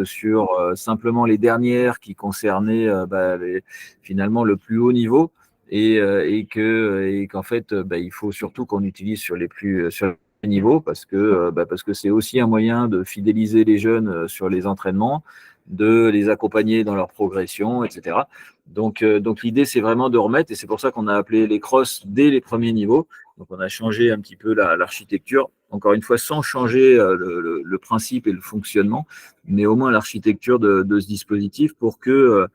sur simplement les dernières qui concernaient finalement le plus haut niveau et qu'en fait, il faut surtout qu'on utilise sur les niveaux parce que c'est aussi un moyen de fidéliser les jeunes sur les entraînements, de les accompagner dans leur progression, etc. Donc l'idée, c'est vraiment de remettre, et c'est pour ça qu'on a appelé les crosses dès les premiers niveaux. Donc, on a changé un petit peu l'architecture, encore une fois, sans changer le principe et le fonctionnement, mais au moins l'architecture de ce dispositif pour que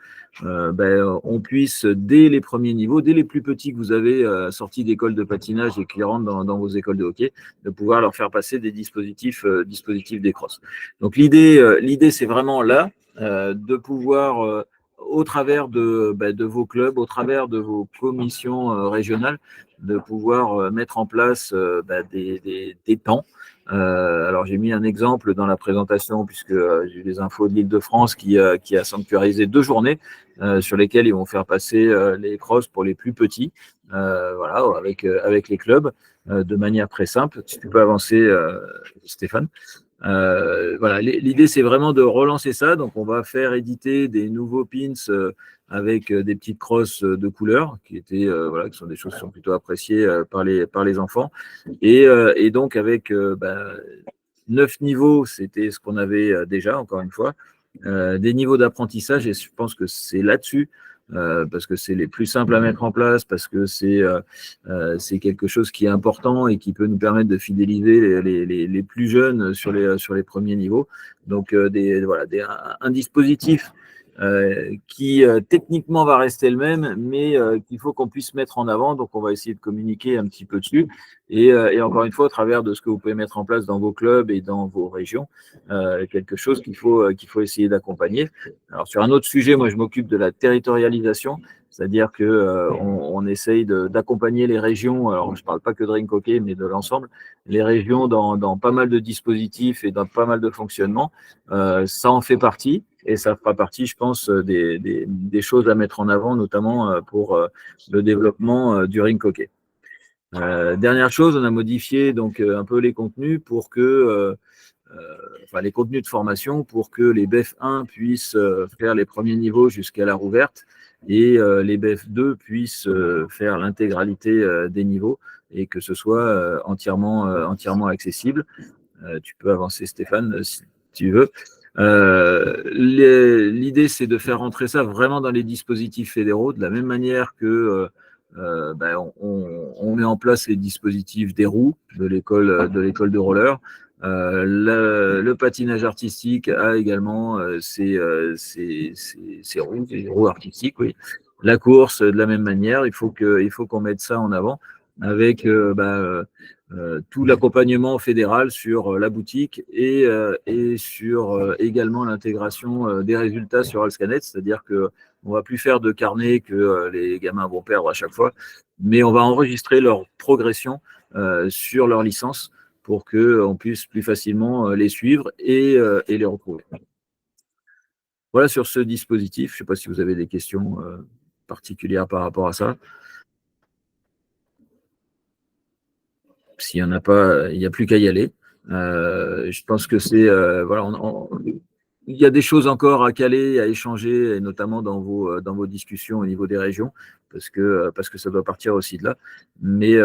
on puisse, dès les premiers niveaux, dès les plus petits que vous avez sortis d'école de patinage et qui rentrent dans vos écoles de hockey, de pouvoir leur faire passer des dispositifs des crosses. Donc, l'idée, c'est vraiment là, de pouvoir au travers de vos clubs, au travers de vos commissions régionales, de pouvoir mettre en place des temps. Alors, j'ai mis un exemple dans la présentation, puisque j'ai eu des infos de l'Île-de-France qui a sanctuarisé 2 journées sur lesquelles ils vont faire passer les crosses pour les plus petits, voilà, avec les clubs, de manière très simple. Si tu peux avancer, Stéphane. Voilà, l'idée, c'est vraiment de relancer ça. Donc, on va faire éditer des nouveaux pins avec des petites crosses de couleurs qui sont des choses qui sont plutôt appréciées par les enfants. Et donc, avec 9 niveaux, c'était ce qu'on avait déjà, encore une fois. Des niveaux d'apprentissage, et je pense que c'est là-dessus, parce que c'est les plus simples à mettre en place, parce que c'est quelque chose qui est important et qui peut nous permettre de fidéliser les plus jeunes sur les premiers niveaux. Donc, un dispositif qui techniquement va rester le même, mais qu'il faut qu'on puisse mettre en avant. Donc, on va essayer de communiquer un petit peu dessus. Et encore une fois, au travers de ce que vous pouvez mettre en place dans vos clubs et dans vos régions, quelque chose qu'il faut essayer d'accompagner. Alors, sur un autre sujet, moi, je m'occupe de la territorialisation, c'est-à-dire qu'on essaye d'accompagner les régions. Alors, je ne parle pas que de Rink Hockey, mais de l'ensemble, les régions dans pas mal de dispositifs et dans pas mal de fonctionnements. Ça en fait partie. Et ça fera partie, je pense, des choses à mettre en avant, notamment pour le développement du Rink Hockey. Dernière chose, on a modifié donc un peu les contenus pour que les contenus de formation pour que les BEF1 puissent faire les premiers niveaux jusqu'à la rouverte et les BEF2 puissent faire l'intégralité des niveaux et que ce soit entièrement accessible. Tu peux avancer, Stéphane, si tu veux. L'idée, c'est de faire rentrer ça vraiment dans les dispositifs fédéraux, de la même manière que on met en place les dispositifs des roues de l'école de roller. Le patinage artistique a également ses roues, des roues artistiques, oui. La course, de la même manière, il faut qu'on mette ça en avant avec tout l'accompagnement fédéral sur la boutique et sur également l'intégration des résultats sur Alscanet, c'est-à-dire que on va plus faire de carnet que les gamins vont perdre à chaque fois, mais on va enregistrer leur progression sur leur licence pour qu'on puisse plus facilement les suivre et les retrouver. Voilà sur ce dispositif. Je ne sais pas si vous avez des questions particulières par rapport à ça. S'il n'y en a pas, il n'y a plus qu'à y aller. Je pense que c'est il y a des choses encore à caler, à échanger, et notamment dans vos discussions au niveau des régions, parce que ça doit partir aussi de là. Mais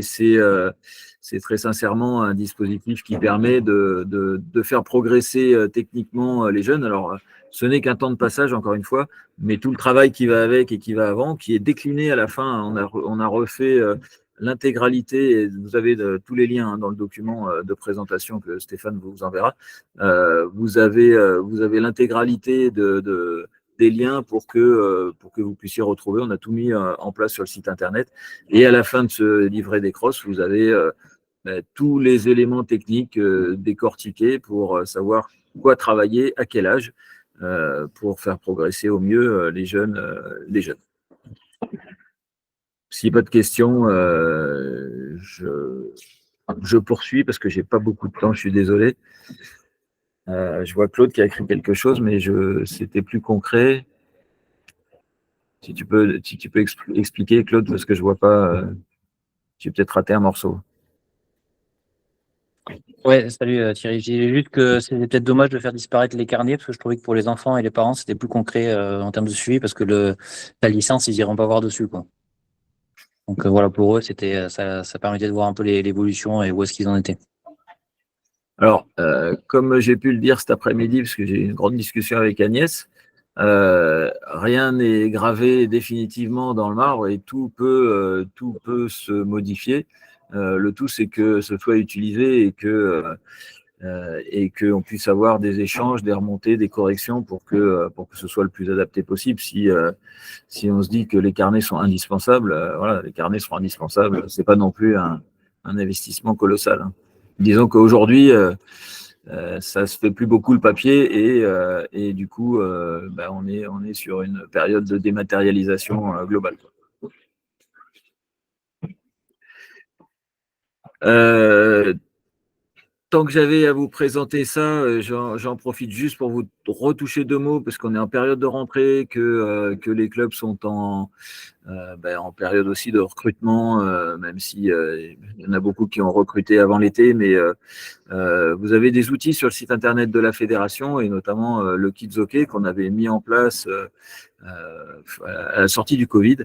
c'est très sincèrement un dispositif qui permet de faire progresser techniquement les jeunes. Alors, ce n'est qu'un temps de passage, encore une fois, mais tout le travail qui va avec et qui va avant, qui est décliné à la fin. On a refait l'intégralité, et vous avez tous les liens dans le document de présentation que Stéphane vous enverra. Vous avez l'intégralité des liens pour que vous puissiez retrouver. On a tout mis en place sur le site internet. Et à la fin de ce livret des crosses, vous avez tous les éléments techniques décortiqués pour savoir quoi travailler, à quel âge, pour faire progresser au mieux les jeunes. S'il n'y a pas de questions, je poursuis parce que je n'ai pas beaucoup de temps, je suis désolé. Je vois Claude qui a écrit quelque chose, mais c'était plus concret. Si tu peux expliquer, Claude, parce que je ne vois pas, j'ai peut-être raté un morceau. Ouais, salut Thierry. Je disais juste que c'était peut-être dommage de faire disparaître les carnets parce que je trouvais que pour les enfants et les parents, c'était plus concret en termes de suivi parce que la licence, ils iront pas voir dessus, quoi. Donc voilà, pour eux, ça permettait de voir un peu l'évolution et où est-ce qu'ils en étaient. Alors, comme j'ai pu le dire cet après-midi, parce que j'ai eu une grande discussion avec Agnès, rien n'est gravé définitivement dans le marbre et tout peut se modifier. Le tout, c'est que ce soit utilisé et qu'on puisse avoir des échanges, des remontées, des corrections pour que ce soit le plus adapté possible. Si on se dit que les carnets sont indispensables, voilà, les carnets seront indispensables. C'est pas non plus un investissement colossal, hein. Disons qu'aujourd'hui, ça se fait plus beaucoup le papier et du coup, bah, on est sur une période de dématérialisation globale. Euh, Tant que j'avais à vous présenter ça, j'en profite juste pour vous retoucher deux mots, parce qu'on est en période de rentrée, que les clubs sont en période aussi de recrutement, même si il y en a beaucoup qui ont recruté avant l'été, mais vous avez des outils sur le site internet de la fédération et notamment le Kids Hockey qu'on avait mis en place à la sortie du Covid,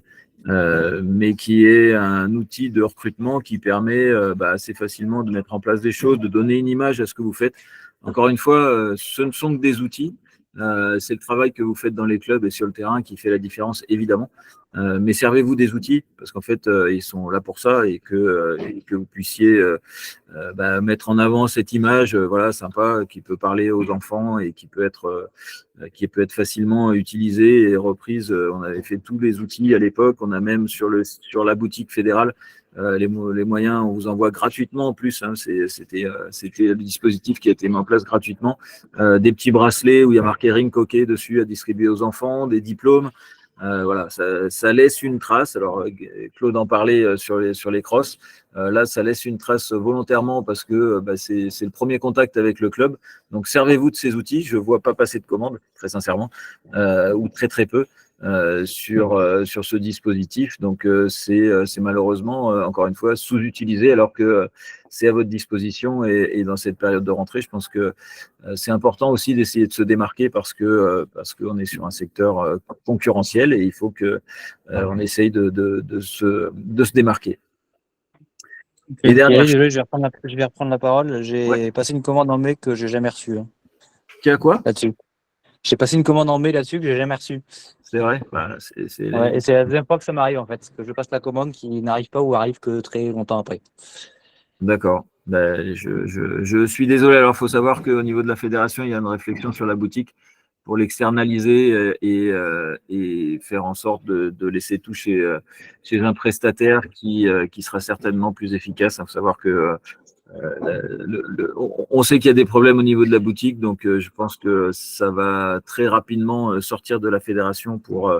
mais qui est un outil de recrutement qui permet assez facilement de mettre en place des choses, de donner une image à ce que vous faites. Encore une fois, ce ne sont que des outils. C'est le travail que vous faites dans les clubs et sur le terrain qui fait la différence, évidemment. Mais servez-vous des outils, parce qu'en fait, ils sont là pour ça et que vous puissiez mettre en avant cette image, voilà, sympa, qui peut parler aux enfants et qui peut être facilement utilisée et reprise. On avait fait tous les outils à l'époque. On a même sur la boutique fédérale les moyens, on vous envoie gratuitement en plus, hein, c'était le dispositif qui a été mis en place gratuitement, des petits bracelets où il y a marqué Ring Hockey dessus à distribuer aux enfants, des diplômes. Voilà, ça laisse une trace. Alors, Claude en parlait sur les crosses. Là, ça laisse une trace volontairement parce que c'est le premier contact avec le club. Donc, servez-vous de ces outils. Je ne vois pas passer de commandes, très sincèrement, ou très très peu sur ce dispositif. Donc, c'est malheureusement, encore une fois, sous-utilisé alors que c'est à votre disposition. Et dans cette période de rentrée, je pense que c'est important aussi d'essayer de se démarquer parce qu'on est sur un secteur concurrentiel et il faut que on essaye de se démarquer. Et dernière Thierry, chose, désolé, je vais reprendre la parole. ouais. J'ai passé une commande en mai que j'ai jamais reçue, hein, Qui a quoi? là-dessus. J'ai passé une commande en mai là-dessus que j'ai jamais reçue. C'est vrai. Ouais, et c'est la deuxième fois que ça m'arrive en fait, que je passe la commande qui n'arrive pas ou arrive que très longtemps après. D'accord. Je suis désolé. Alors, il faut savoir qu'au niveau de la fédération, il y a une réflexion sur la boutique pour l'externaliser et faire en sorte de laisser tout chez un prestataire qui sera certainement plus efficace. Il faut savoir que on sait qu'il y a des problèmes au niveau de la boutique, donc je pense que ça va très rapidement sortir de la fédération pour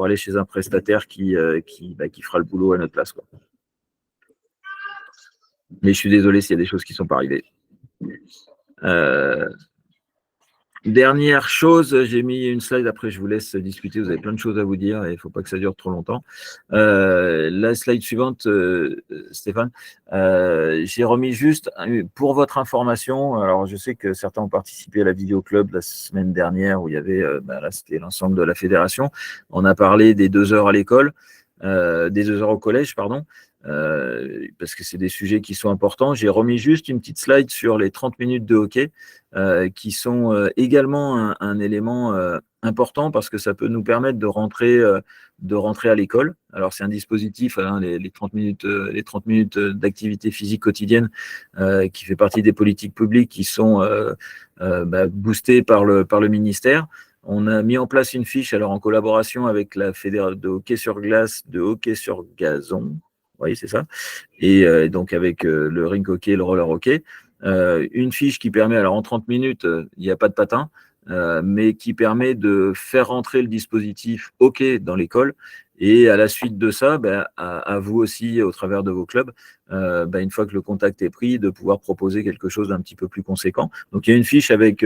aller chez un prestataire qui fera le boulot à notre place, quoi. Mais je suis désolé s'il y a des choses qui ne sont pas arrivées. Euh, Dernière chose, j'ai mis une slide, après je vous laisse discuter, vous avez plein de choses à vous dire et il ne faut pas que ça dure trop longtemps. La slide suivante, Stéphane, j'ai remis juste pour votre information, alors je sais que certains ont participé à la vidéo club la semaine dernière où il y avait, là c'était l'ensemble de la fédération, on a parlé des 2 heures à l'école, des 2 heures au collège, pardon. Parce que c'est des sujets qui sont importants. J'ai remis juste une petite slide sur les 30 minutes de hockey, qui sont également un élément important parce que ça peut nous permettre de rentrer à l'école. Alors, c'est un dispositif, hein, les 30 minutes d'activité physique quotidienne qui fait partie des politiques publiques qui sont boostées par le ministère. On a mis en place une fiche, alors en collaboration avec la fédération de hockey sur glace, de hockey sur gazon. Oui, c'est ça. Et donc avec le rink hockey et le roller hockey. Une fiche qui permet, alors en 30 minutes, il n'y a pas de patin, mais qui permet de faire rentrer le dispositif hockey dans l'école Et à la suite de ça, à vous aussi, au travers de vos clubs, une fois que le contact est pris, de pouvoir proposer quelque chose d'un petit peu plus conséquent. Donc il y a une fiche avec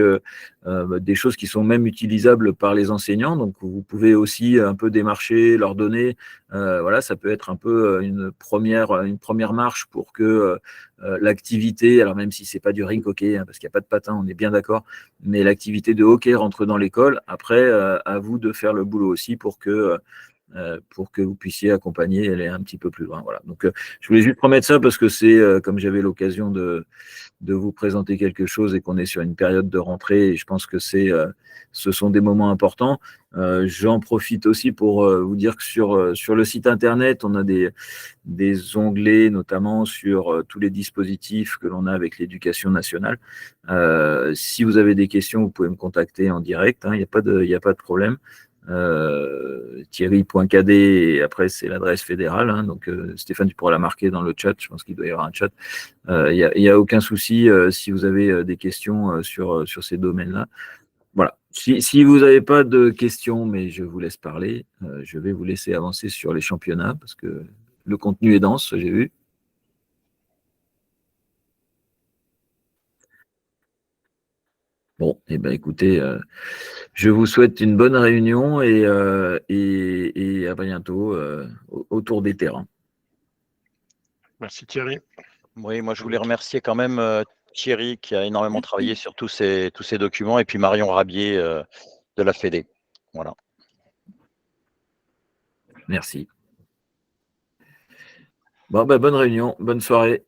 des choses qui sont même utilisables par les enseignants. Donc vous pouvez aussi un peu démarcher, leur donner. Voilà, ça peut être un peu une première marche pour que l'activité, alors même si c'est pas du rink hockey, hein, parce qu'il n'y a pas de patin, on est bien d'accord, mais l'activité de hockey rentre dans l'école. Après, à vous de faire le boulot aussi pour que vous puissiez accompagner et aller un petit peu plus loin. Voilà. Donc, je voulais juste remettre ça parce que c'est, comme j'avais l'occasion de vous présenter quelque chose et qu'on est sur une période de rentrée, et je pense que ce sont des moments importants. J'en profite aussi pour vous dire que sur le site internet, on a des onglets, notamment sur tous les dispositifs que l'on a avec l'éducation nationale. Si vous avez des questions, vous pouvez me contacter en direct, hein, il n'y a pas de problème. Thierry.cadet et après c'est l'adresse fédérale, hein, donc Stéphane, tu pourras la marquer dans le chat, je pense qu'il doit y avoir un chat. Il y a aucun souci si vous avez des questions sur ces domaines-là. Voilà. Si vous n'avez pas de questions, mais je vous laisse parler, je vais vous laisser avancer sur les championnats parce que le contenu est dense, j'ai vu. Bon, et écoutez, je vous souhaite une bonne réunion et à bientôt autour des terrains. Merci Thierry. Oui, moi je voulais remercier quand même Thierry qui a énormément travaillé sur tous ces documents et puis Marion Rabier de la Fédé. Voilà. Merci. Bon, bonne réunion, bonne soirée.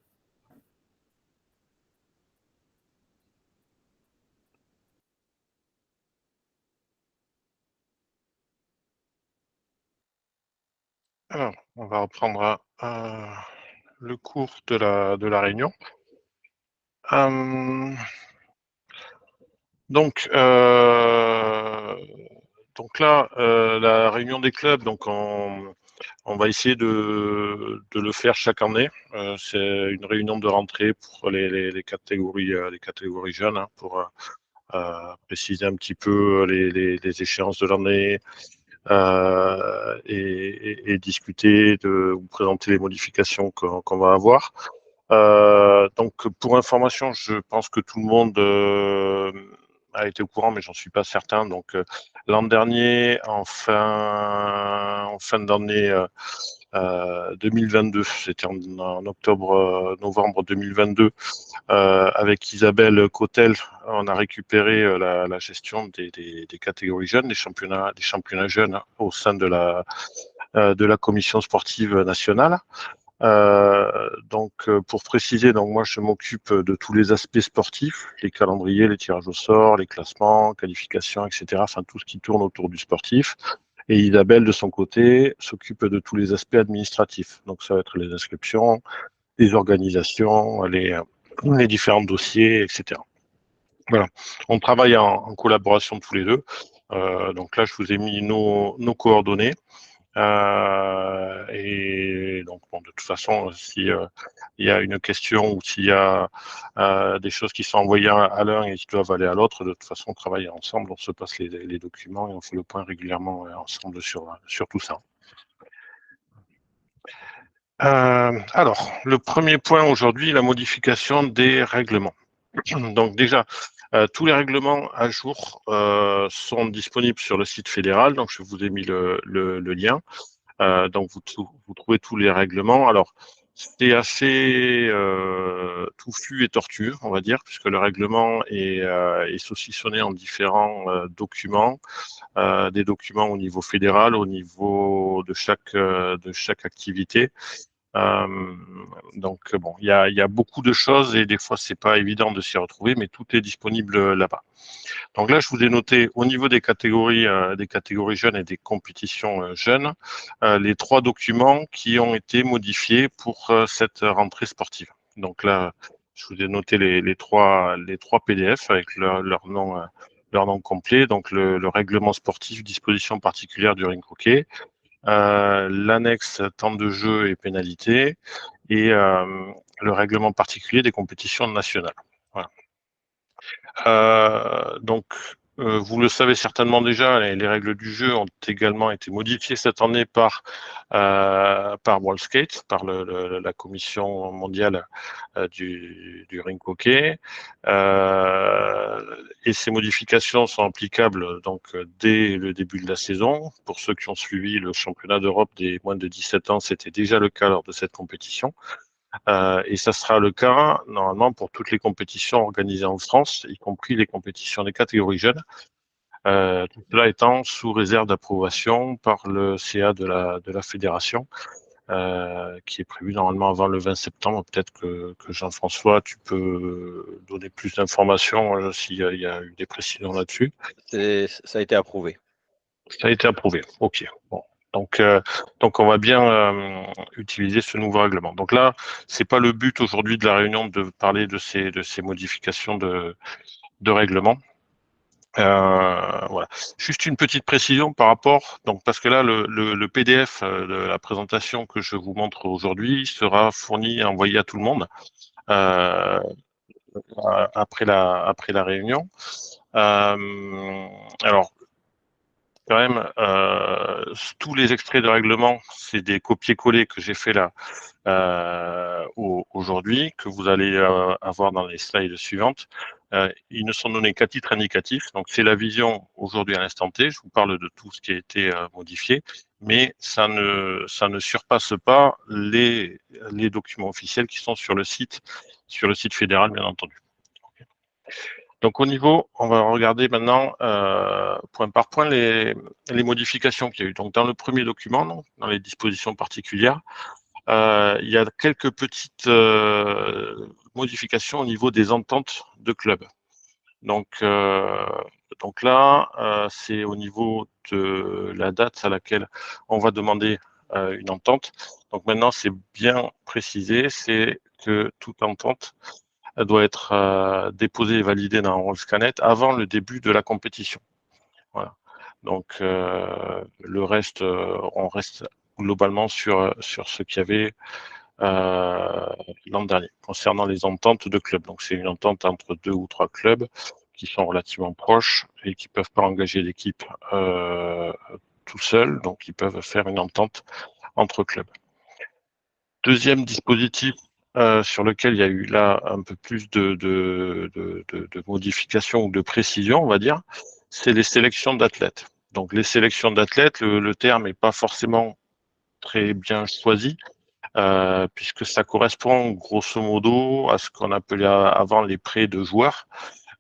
Alors, on va reprendre le cours de la réunion. Donc là, la réunion des clubs, donc on va essayer de le faire chaque année. C'est une réunion de rentrée pour les catégories jeunes, hein, pour préciser un petit peu les échéances de l'année et discuter, de vous présenter les modifications qu'on va avoir. Donc, pour information, je pense que tout le monde a été au courant, mais j'en suis pas certain. Donc, l'an dernier, en fin d'année 2022, c'était en octobre, novembre 2022, avec Isabelle Cotel, on a récupéré la gestion des catégories jeunes, des championnats jeunes au sein de la commission sportive nationale. Donc, pour préciser, donc moi je m'occupe de tous les aspects sportifs, les calendriers, les tirages au sort, les classements, qualifications, etc. Enfin tout ce qui tourne autour du sportif. Et Isabelle, de son côté, s'occupe de tous les aspects administratifs. Donc ça va être les inscriptions, les organisations, les différents dossiers, etc. Voilà. On travaille en collaboration tous les deux. Donc là, je vous ai mis nos coordonnées. Et donc, bon, de toute façon, si il y a une question ou s'il y a des choses qui sont envoyées à l'un et qui doivent aller à l'autre, de toute façon, on travaille ensemble, on se passe les documents et on fait le point régulièrement ensemble sur tout ça. Alors, le premier point aujourd'hui, la modification des règlements. Donc déjà, tous les règlements à jour sont disponibles sur le site fédéral, donc je vous ai mis le lien. Donc vous trouvez tous les règlements. Alors c'est assez touffu et tortu, on va dire, puisque le règlement est saucissonné en différents documents, des documents au niveau fédéral, au niveau de chaque activité. Donc bon, il y a beaucoup de choses et des fois c'est pas évident de s'y retrouver, mais tout est disponible là-bas. Donc là, je vous ai noté au niveau des catégories jeunes et des compétitions jeunes, les 3 documents qui ont été modifiés pour cette rentrée sportive. Donc là, je vous ai noté les trois PDF avec leur nom complet. Donc le règlement sportif, disposition particulière du rink hockey, l'annexe temps de jeu et pénalité et le règlement particulier des compétitions nationales. Voilà. Donc vous le savez certainement déjà, les règles du jeu ont également été modifiées cette année par WorldSkate, par la commission mondiale du rink hockey. Et ces modifications sont applicables donc dès le début de la saison. Pour ceux qui ont suivi le championnat d'Europe des moins de 17 ans, c'était déjà le cas lors de cette compétition. Et ça sera le cas normalement pour toutes les compétitions organisées en France, y compris les compétitions des catégories jeunes. Tout cela étant sous réserve d'approbation par le CA de la fédération, qui est prévu normalement avant le 20 septembre. Peut-être que Jean-François, tu peux donner plus d'informations s'il y a eu des précisions là-dessus. Ça a été approuvé. Ça a été approuvé. Ok. Bon. Donc on va bien utiliser ce nouveau règlement. Donc là, c'est pas le but aujourd'hui de la réunion de parler de ces modifications de règlement. Voilà. Juste une petite précision par rapport, donc parce que là le PDF de la présentation que je vous montre aujourd'hui sera fourni et envoyé à tout le monde après la réunion. Alors quand même, tous les extraits de règlement, c'est des copier-coller que j'ai fait là aujourd'hui, que vous allez avoir dans les slides suivantes. Ils ne sont donnés qu'à titre indicatif, donc c'est la vision aujourd'hui à l'instant T. Je vous parle de tout ce qui a été modifié, mais ça ne surpasse pas les documents officiels qui sont sur le site fédéral, bien entendu. Donc au niveau, on va regarder maintenant point par point les modifications qu'il y a eu. Donc dans le premier document, dans les dispositions particulières, il y a quelques petites modifications au niveau des ententes de club. Donc là, c'est au niveau de la date à laquelle on va demander une entente. Donc maintenant, c'est bien précisé, c'est que toute entente doit être déposée et validée dans Rollscanet avant le début de la compétition. Voilà. Donc le reste, on reste globalement sur ce qu'il y avait l'an dernier concernant les ententes de clubs. Donc c'est une entente entre 2 ou 3 clubs qui sont relativement proches et qui peuvent pas engager l'équipe tout seul, donc ils peuvent faire une entente entre clubs. Deuxième dispositif sur lequel il y a eu là un peu plus de modifications ou de précision, on va dire, c'est les sélections d'athlètes. Donc les sélections d'athlètes, le terme n'est pas forcément très bien choisi, puisque ça correspond grosso modo à ce qu'on appelait avant les prêts de joueurs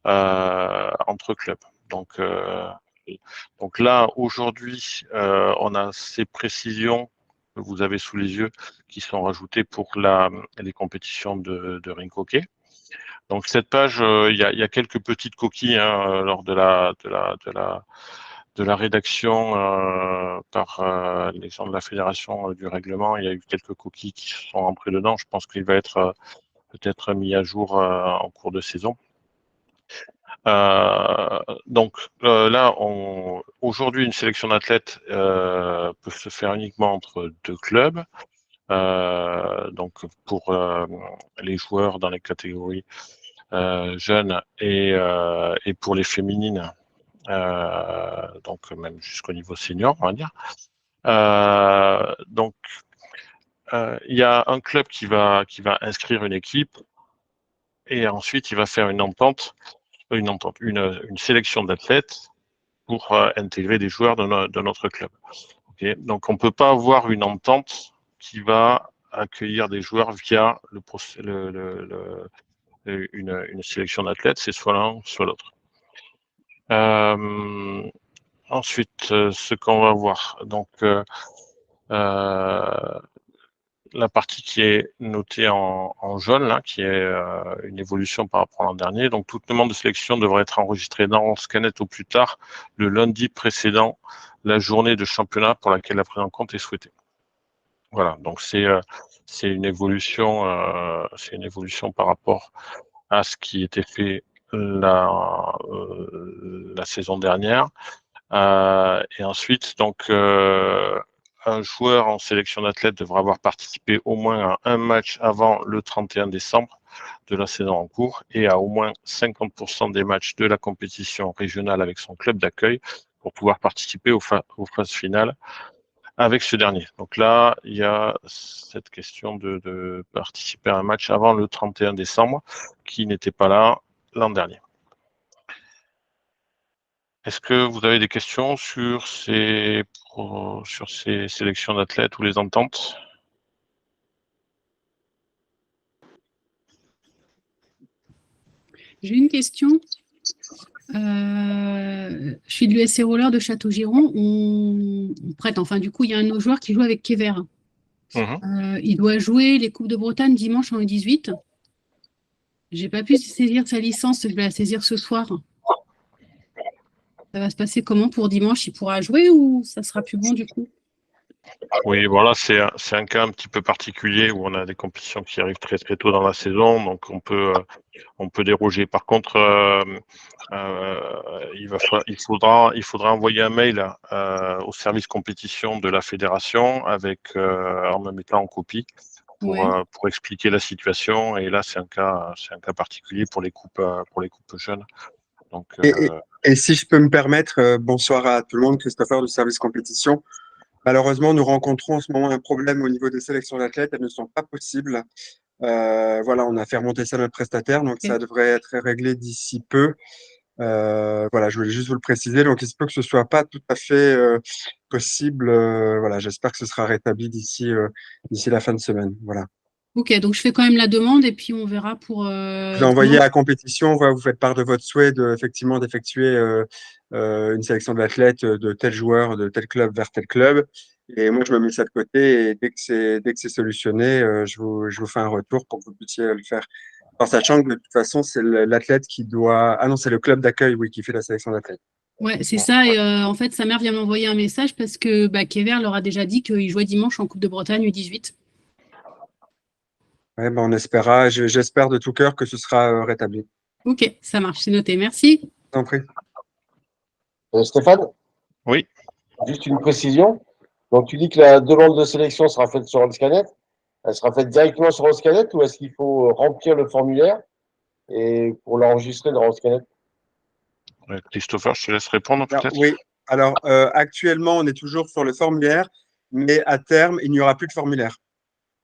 entre clubs. Donc là, aujourd'hui, on a ces précisions que vous avez sous les yeux qui sont rajoutées pour les compétitions de rink hockey. Donc cette page, il y a quelques petites coquilles lors de la rédaction par les gens de la fédération du règlement. Il y a eu quelques coquilles qui sont rentrées dedans. Je pense qu'il va être peut-être mis à jour en cours de saison. Donc là, aujourd'hui, une sélection d'athlètes peut se faire uniquement entre 2 clubs. Donc pour les joueurs dans les catégories jeunes et pour les féminines, donc même jusqu'au niveau senior, on va dire. Donc il y a un club qui va inscrire une équipe et ensuite il va faire une sélection d'athlètes pour intégrer des joueurs de notre club. Okay. Donc on peut pas avoir une entente qui va accueillir des joueurs via une sélection d'athlètes, c'est soit l'un soit l'autre. Ensuite, ce qu'on va voir, donc la partie qui est notée en jaune, là, qui est une évolution par rapport à l'an dernier. Donc, toute demande de sélection devrait être enregistrée dans Scanet au plus tard le lundi précédent la journée de championnat pour laquelle la prise en compte est souhaitée. Voilà, donc c'est une évolution, par rapport à ce qui était fait la saison dernière. Et ensuite, donc un joueur en sélection d'athlètes devra avoir participé au moins à un match avant le 31 décembre de la saison en cours et à au moins 50% des matchs de la compétition régionale avec son club d'accueil pour pouvoir participer aux phases finales avec ce dernier. Donc là, il y a cette question de participer à un match avant le 31 décembre qui n'était pas là l'an dernier. Est-ce que vous avez des questions sur ces sélections d'athlètes ou les ententes? J'ai une question. Je suis de l'USC Roller de Château-Giron. On prête, enfin, du coup, il y a un de nos joueurs qui joue avec Kever. Il doit jouer les Coupes de Bretagne dimanche en U18. J'ai pas pu saisir sa licence, je vais la saisir ce soir. Ça va se passer comment pour dimanche? Il pourra jouer ou ça sera plus bon du coup? Oui, voilà, c'est un cas un petit peu particulier où on a des compétitions qui arrivent très très tôt dans la saison, donc on peut déroger. Par contre, il faudra envoyer un mail au service compétition de la fédération en me mettant en copie pour expliquer la situation. Et là, c'est un cas particulier pour les coupes jeunes. Donc, et si je peux me permettre, bonsoir à tout le monde, Christopher du service compétition. Malheureusement, nous rencontrons en ce moment un problème au niveau des sélections d'athlètes. Elles ne sont pas possibles. Voilà, on a fait remonter ça à notre prestataire, donc ça devrait être réglé d'ici peu. Voilà, je voulais juste vous le préciser. Donc, il se peut que ce soit pas tout à fait possible. Voilà, j'espère que ce sera rétabli d'ici la fin de semaine. Voilà. Ok, donc je fais quand même la demande et puis on verra pour. Vous envoyez à la compétition, voilà, vous faites part de votre souhait d'effectuer une sélection d'athlètes de tel joueur, de tel club vers tel club. Et moi, je me mets ça de côté et dès que c'est solutionné, je vous fais un retour pour que vous puissiez le faire. En sachant que de toute façon, c'est l'athlète qui doit. Ah non, c'est le club d'accueil, oui, qui fait la sélection d'athlètes. Ouais, c'est ça. Et en fait, sa mère vient m'envoyer un message parce que Kever leur a déjà dit qu'il jouait dimanche en Coupe de Bretagne U18. Ouais, ben on espérera. J'espère de tout cœur que ce sera rétabli. Ok, ça marche, c'est noté. Merci. Je vous en prie. Stéphane? Oui. Juste une précision. Donc, tu dis que la demande de sélection sera faite sur Scanet. Elle sera faite directement sur Scanet ou est-ce qu'il faut remplir le formulaire et pour l'enregistrer dans Scanet? Christopher, je te laisse répondre peut-être. Oui. Alors, actuellement, on est toujours sur le formulaire, mais à terme, il n'y aura plus de formulaire.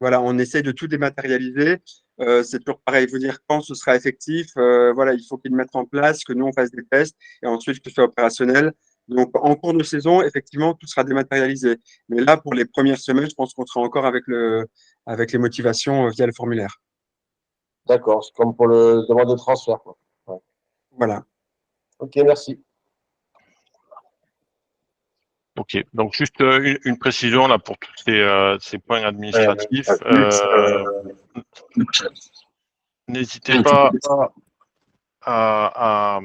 Voilà, on essaye de tout dématérialiser. C'est toujours pareil, vous dire quand ce sera effectif. Voilà, il faut qu'ils le mettent en place, que nous, on fasse des tests et ensuite que ce soit opérationnel. Donc, en cours de saison, effectivement, tout sera dématérialisé. Mais là, pour les premières semaines, je pense qu'on sera encore avec les motivations via le formulaire. D'accord, c'est comme pour le demande de transfert, quoi. Ouais. Voilà. Ok, merci. Ok, donc juste une précision là pour tous ces points administratifs. N'hésitez pas à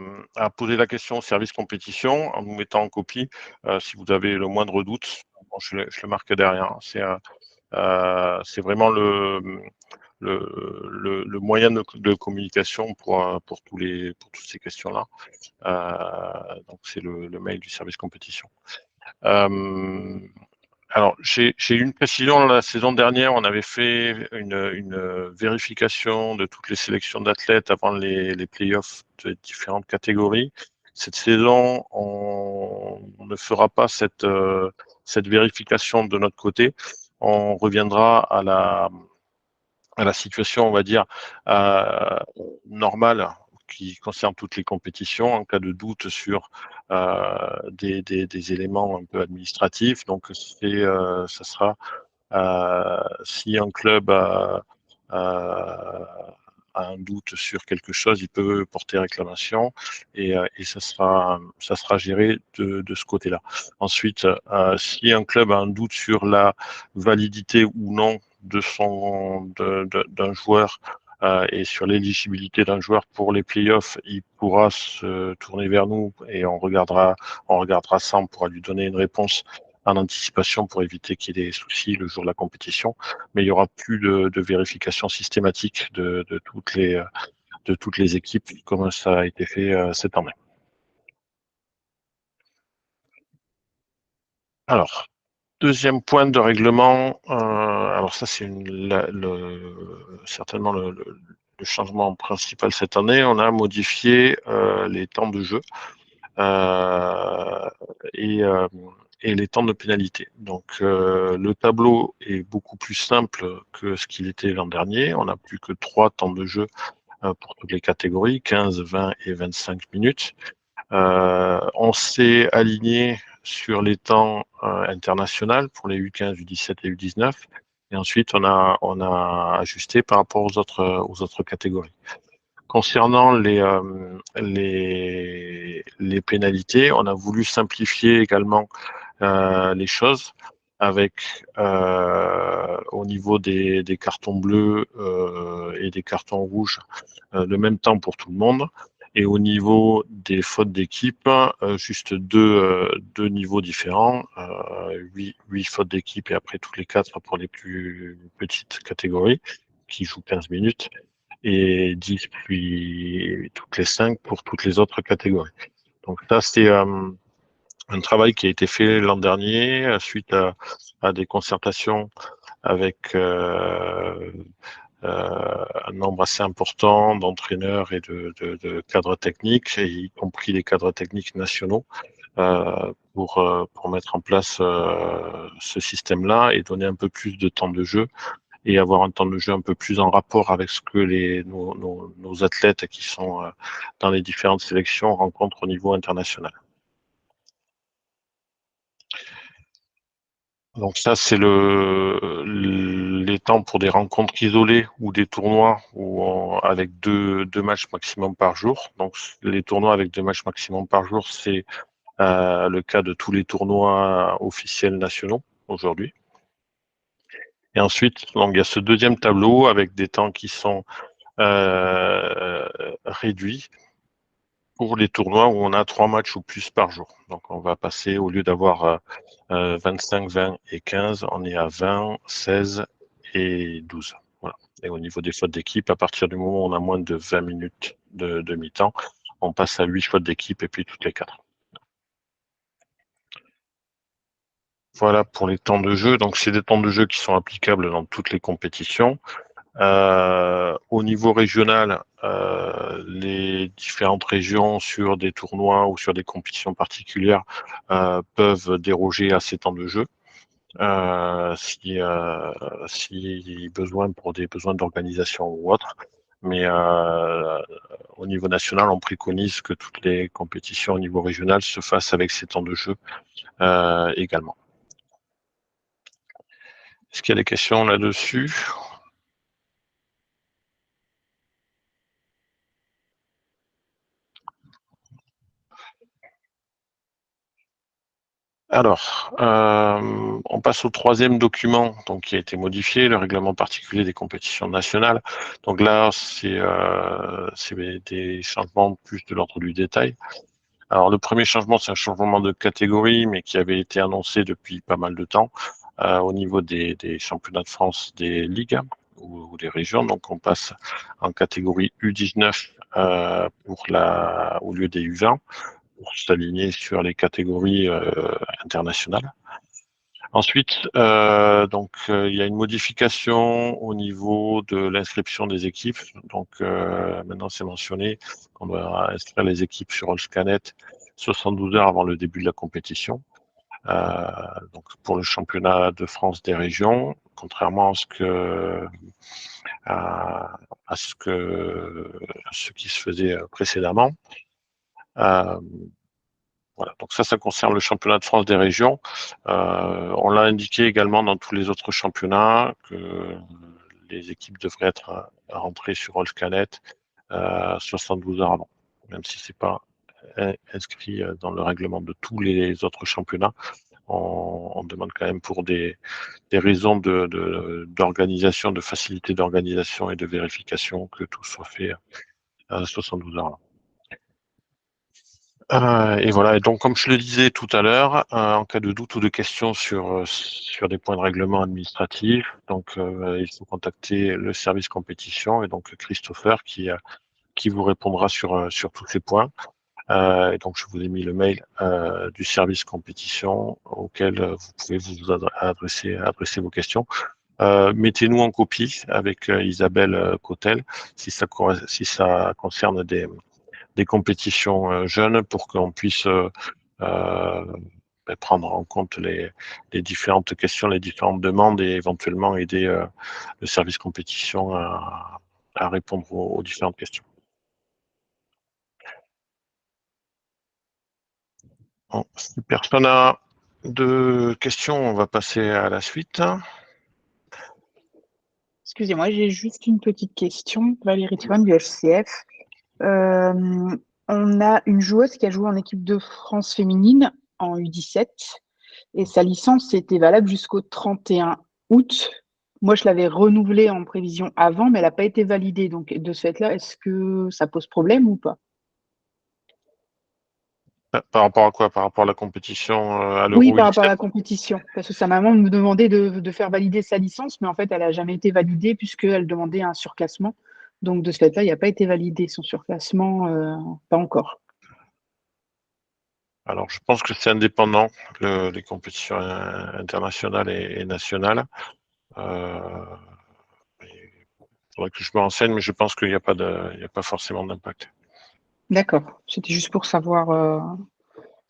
poser la question au service compétition en nous mettant en copie si vous avez le moindre doute. Bon, je le marque derrière. C'est vraiment le moyen de communication pour toutes ces questions-là. Donc c'est le mail du service compétition. Alors, j'ai une précision. La saison dernière, on avait fait une vérification de toutes les sélections d'athlètes avant les playoffs de différentes catégories. Cette saison, on ne fera pas cette vérification de notre côté. On reviendra à la situation, on va dire, normale qui concerne toutes les compétitions en cas de doute sur des éléments un peu administratifs. Donc, ça sera si un club a un doute sur quelque chose, il peut porter réclamation et ça sera géré de ce côté-là. Ensuite, si un club a un doute sur la validité ou non d'un joueur et sur l'éligibilité d'un joueur pour les playoffs, il pourra se tourner vers nous et on regardera ça, on pourra lui donner une réponse en anticipation pour éviter qu'il y ait des soucis le jour de la compétition. Mais il n'y aura plus de vérification systématique de toutes les équipes comme ça a été fait cette année. Alors, deuxième point de règlement, alors ça c'est certainement le changement principal cette année, on a modifié les temps de jeu et les temps de pénalité. Donc le tableau est beaucoup plus simple que ce qu'il était l'an dernier. On n'a plus que 3 temps de jeu pour toutes les catégories, 15, 20 et 25 minutes. On s'est aligné sur les temps internationaux pour les U15, U17 et U19. Et ensuite, on a ajusté par rapport aux autres catégories. Concernant les pénalités, on a voulu simplifier également les choses avec au niveau des cartons bleus et des cartons rouges le même temps pour tout le monde. Et au niveau des fautes d'équipe, juste deux niveaux différents, 8 fautes d'équipe et après toutes les 4 pour les plus petites catégories qui jouent 15 minutes et 10 puis toutes les 5 pour toutes les autres catégories. Donc ça, c'est un travail qui a été fait l'an dernier suite à des concertations avec un nombre assez important d'entraîneurs et de cadres techniques, y compris les cadres techniques nationaux, pour mettre en place ce système-là et donner un peu plus de temps de jeu et avoir un temps de jeu un peu plus en rapport avec ce que nos athlètes qui sont dans les différentes sélections rencontrent au niveau international. Donc ça, c'est les temps pour des rencontres isolées ou des tournois avec deux matchs maximum par jour. Donc les tournois avec 2 matchs maximum par jour, c'est le cas de tous les tournois officiels nationaux aujourd'hui. Et ensuite, donc, il y a ce deuxième tableau avec des temps qui sont réduits pour les tournois où on a 3 matchs ou plus par jour. Donc on va passer, au lieu d'avoir 25, 20 et 15, on est à 20, 16 et 12. Voilà. Et au niveau des fautes d'équipe, à partir du moment où on a moins de 20 minutes de mi-temps, on passe à 8 fautes d'équipe et puis toutes les 4. Voilà pour les temps de jeu. Donc c'est des temps de jeu qui sont applicables dans toutes les compétitions. Au niveau régional, les différentes régions sur des tournois ou sur des compétitions particulières peuvent déroger à ces temps de jeu si besoin pour des besoins d'organisation ou autre. Mais au niveau national, on préconise que toutes les compétitions au niveau régional se fassent avec ces temps de jeu également. Est-ce qu'il y a des questions là-dessus ? Alors, on passe au 3e document donc, qui a été modifié, le règlement particulier des compétitions nationales. Donc là, c'est des changements plus de l'ordre du détail. Alors, le premier changement, c'est un changement de catégorie, mais qui avait été annoncé depuis pas mal de temps au niveau des championnats de France des ligues ou des régions. Donc, on passe en catégorie U19 au lieu des U20. Pour s'aligner sur les catégories internationales. Ensuite, il y a une modification au niveau de l'inscription des équipes. Donc maintenant, c'est mentionné qu'on doit inscrire les équipes sur Allscanet 72 heures avant le début de la compétition. Donc pour le championnat de France des régions, contrairement à ce qui se faisait précédemment. Voilà, donc ça concerne le championnat de France des régions. On l'a indiqué également dans tous les autres championnats que les équipes devraient être rentrées sur Allscanet 72 heures avant, même si c'est pas inscrit dans le règlement de tous les autres championnats. On demande quand même pour des raisons d'organisation, de facilité d'organisation et de vérification que tout soit fait à 72 heures avant. Et voilà, et donc comme je le disais tout à l'heure, en cas de doute ou de questions sur des points de règlement administratif, donc il faut contacter le service compétition et donc Christopher qui vous répondra sur tous ces points. Et donc je vous ai mis le mail du service compétition auquel vous pouvez vous adresser vos questions. Mettez-nous en copie avec Isabelle Cotel si ça concerne des compétitions jeunes pour qu'on puisse prendre en compte les différentes questions, les différentes demandes et éventuellement aider le service compétition à répondre aux différentes questions. Bon, si personne n'a de questions, on va passer à la suite. Excusez-moi, j'ai juste une petite question. Valérie Thiron du FCF. On a une joueuse qui a joué en équipe de France féminine en U17 et sa licence était valable jusqu'au 31 août. Moi, je l'avais renouvelée en prévision avant, mais elle n'a pas été validée. Donc, de ce fait-là, est-ce que ça pose problème ou pas? Par rapport à quoi? Par rapport à la compétition à l'Euro Oui, par rapport à U17? la compétition. Parce que sa maman me demandait de faire valider sa licence, mais en fait, elle n'a jamais été validée puisqu'elle demandait un surclassement. Donc, de ce fait-là, il n'a pas été validé son surclassement, pas encore. Alors, je pense que c'est indépendant, les compétitions internationales et nationales. Il faudrait que je me renseigne, mais je pense qu'il n'y a pas forcément d'impact. D'accord. C'était juste pour savoir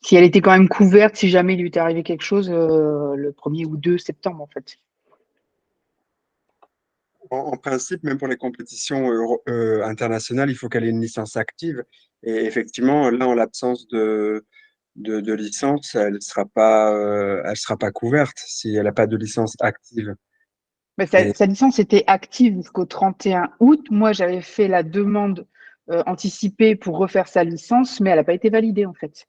si elle était quand même couverte, si jamais il lui était arrivé quelque chose le 1er ou 2 septembre, en fait. En principe, même pour les compétitions internationales, il faut qu'elle ait une licence active. Et effectivement, là, en l'absence de licence, elle sera pas couverte si elle n'a pas de licence active. Mais Et sa licence était active jusqu'au 31 août. Moi, j'avais fait la demande anticipée pour refaire sa licence, mais elle n'a pas été validée, en fait.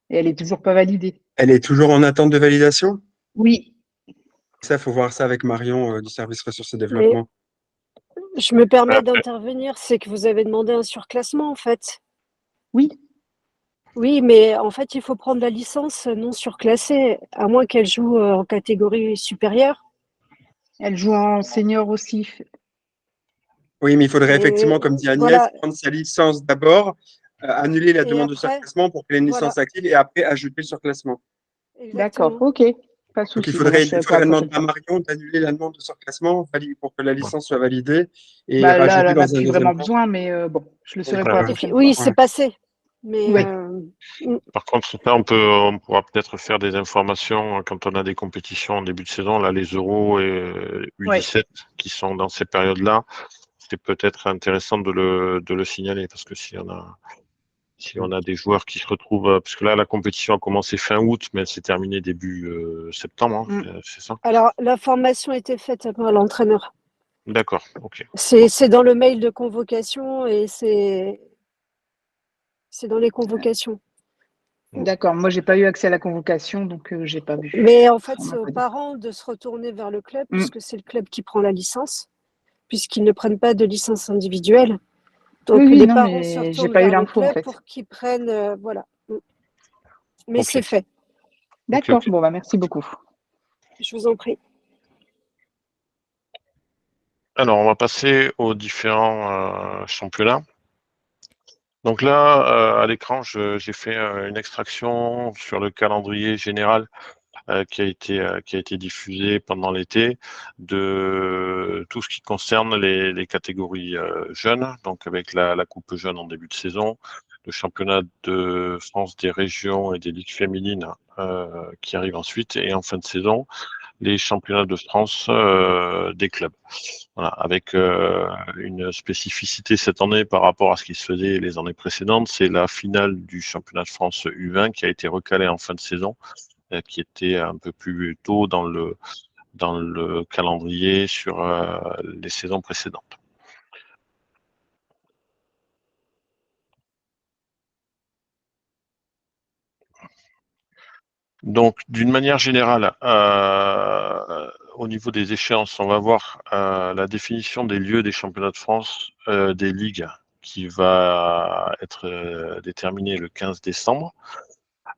Et elle n'est toujours pas validée. elle est toujours en attente de validation? Oui. Ça, il faut voir ça avec Marion du service ressources et Mais développement. je me permets d'intervenir, c'est que vous avez demandé un surclassement en fait. Oui. Oui, mais en fait, il faut prendre la licence non surclassée, à moins qu'elle joue en catégorie supérieure. Elle joue en senior aussi. Oui, mais il faudrait Et effectivement, comme dit Agnès, voilà. prendre sa licence d'abord, annuler la Et demande de après, surclassement pour qu'elle ait une voilà, licence active et après ajouter le surclassement. D'accord, exactement. ok. Pas de Donc, souci. Bon, je il savais pour faudrait la demander prochaine à fois. Marion d'annuler la demande de surclassement pour que la licence soit validée et Bah, là, elle rajouter en a dans un plus deuxième vraiment temps. besoin, mais bon, je le saurai pour la prochaine Oui, fois. c'est passé. Mais Oui. Par contre, ça, on pourra peut-être faire des informations quand on a des compétitions en début de saison. Là, les Euros et U17 qui sont dans ces périodes-là, c'est peut-être intéressant de le signaler parce que si on a des joueurs qui se retrouvent, parce que là, la compétition a commencé fin août, mais elle s'est terminée début septembre, hein, c'est ça? alors, la formation a été faite par l'entraîneur. D'accord, ok. C'est dans le mail de convocation et c'est dans les convocations. D'accord, moi j'ai pas eu accès à la convocation, donc j'ai pas vu. Mais en fait, On c'est m'a aux pas dit. parents de se retourner vers le club, puisque c'est le club qui prend la licence, puisqu'ils ne prennent pas de licence individuelle. Donc Oui, les non, parents se mais j'ai retournent pas eu vers le l'info en club fait. pour qu'ils prennent, voilà. Mais Ok. c'est fait. D'accord, Ok. bon bah merci beaucoup. Je vous en prie. Alors, on va passer aux différents championnats. Donc là, à l'écran, j'ai fait une extraction sur le calendrier général qui a été diffusé pendant l'été de tout ce qui concerne les catégories jeunes, donc avec la Coupe jeune en début de saison, le championnat de France des régions et des ligues féminines qui arrive ensuite, et en fin de saison, les championnats de France des clubs. Voilà, avec une spécificité cette année par rapport à ce qui se faisait les années précédentes, c'est la finale du championnat de France U20 qui a été recalée en fin de saison, qui était un peu plus tôt dans le calendrier sur les saisons précédentes. Donc, d'une manière générale, au niveau des échéances, on va voir la définition des lieux des championnats de France, des ligues, qui va être déterminée le 15 décembre.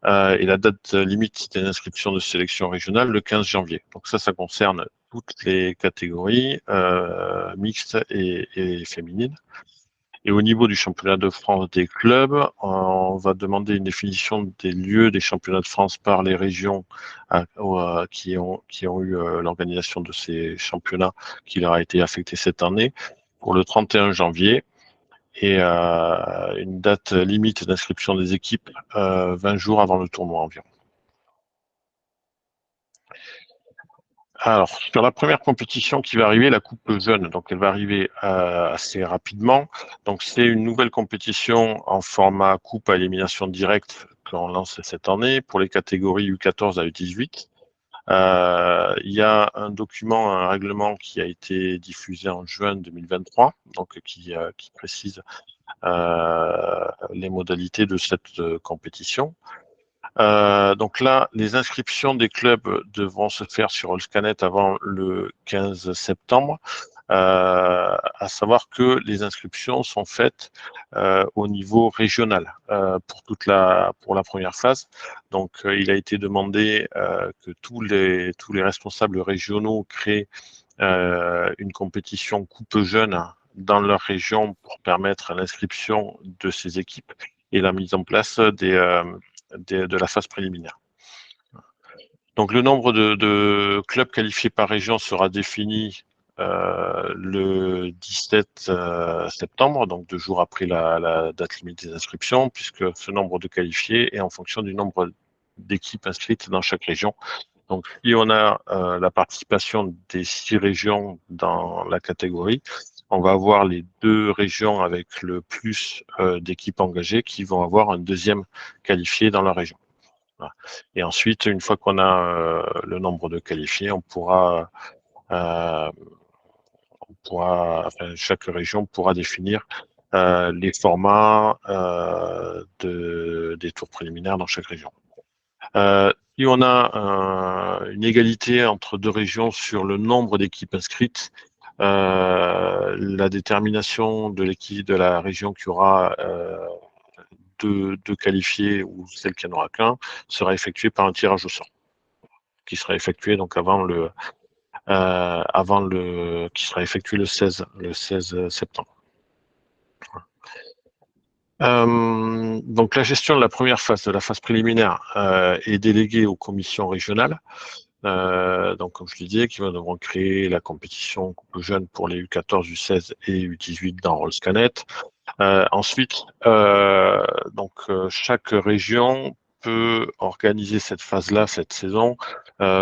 Et la date limite d'inscription de sélection régionale, le 15 janvier. Donc ça concerne toutes les catégories mixtes et féminines. Et au niveau du championnat de France des clubs, on va demander une définition des lieux des championnats de France par les régions qui ont eu l'organisation de ces championnats qui leur a été affecté cette année pour le 31 janvier. Et une date limite d'inscription des équipes 20 jours avant le tournoi environ. Alors, sur la première compétition qui va arriver, la Coupe Jeune, donc elle va arriver assez rapidement. Donc, c'est une nouvelle compétition en format coupe à élimination directe qu'on lance cette année pour les catégories U14 à U18. Il y a un document, un règlement qui a été diffusé en juin 2023, donc qui précise les modalités de cette compétition. Donc là, les inscriptions des clubs devront se faire sur Allscanet avant le 15 septembre. À savoir que les inscriptions sont faites au niveau régional pour la première phase. Donc, il a été demandé que tous les responsables régionaux créent une compétition coupe jeune dans leur région pour permettre l'inscription de ces équipes et la mise en place de la phase préliminaire. Donc, le nombre de clubs qualifiés par région sera défini le 17 septembre, donc 2 jours après la date limite des inscriptions, puisque ce nombre de qualifiés est en fonction du nombre d'équipes inscrites dans chaque région. Donc, si on a la participation des 6 régions dans la catégorie, on va avoir les 2 régions avec le plus d'équipes engagées qui vont avoir un deuxième qualifié dans la région. Voilà. Et ensuite, une fois qu'on a le nombre de qualifiés, chaque région pourra définir les formats des tours préliminaires dans chaque région. Si on a une égalité entre 2 régions sur le nombre d'équipes inscrites, la détermination de l'équipe de la région qui aura deux qualifiés ou celle qui n'en aura qu'un sera effectuée par un tirage au sort qui sera effectué donc qui sera effectué le 16 septembre. Donc la gestion de la première phase, de la phase préliminaire, est déléguée aux commissions régionales. Donc comme je le disais, qui devront créer la compétition Coupe Jeune pour les U14, U16 et U18 dans Allscanet. Ensuite, chaque région peut organiser cette phase-là, cette saison,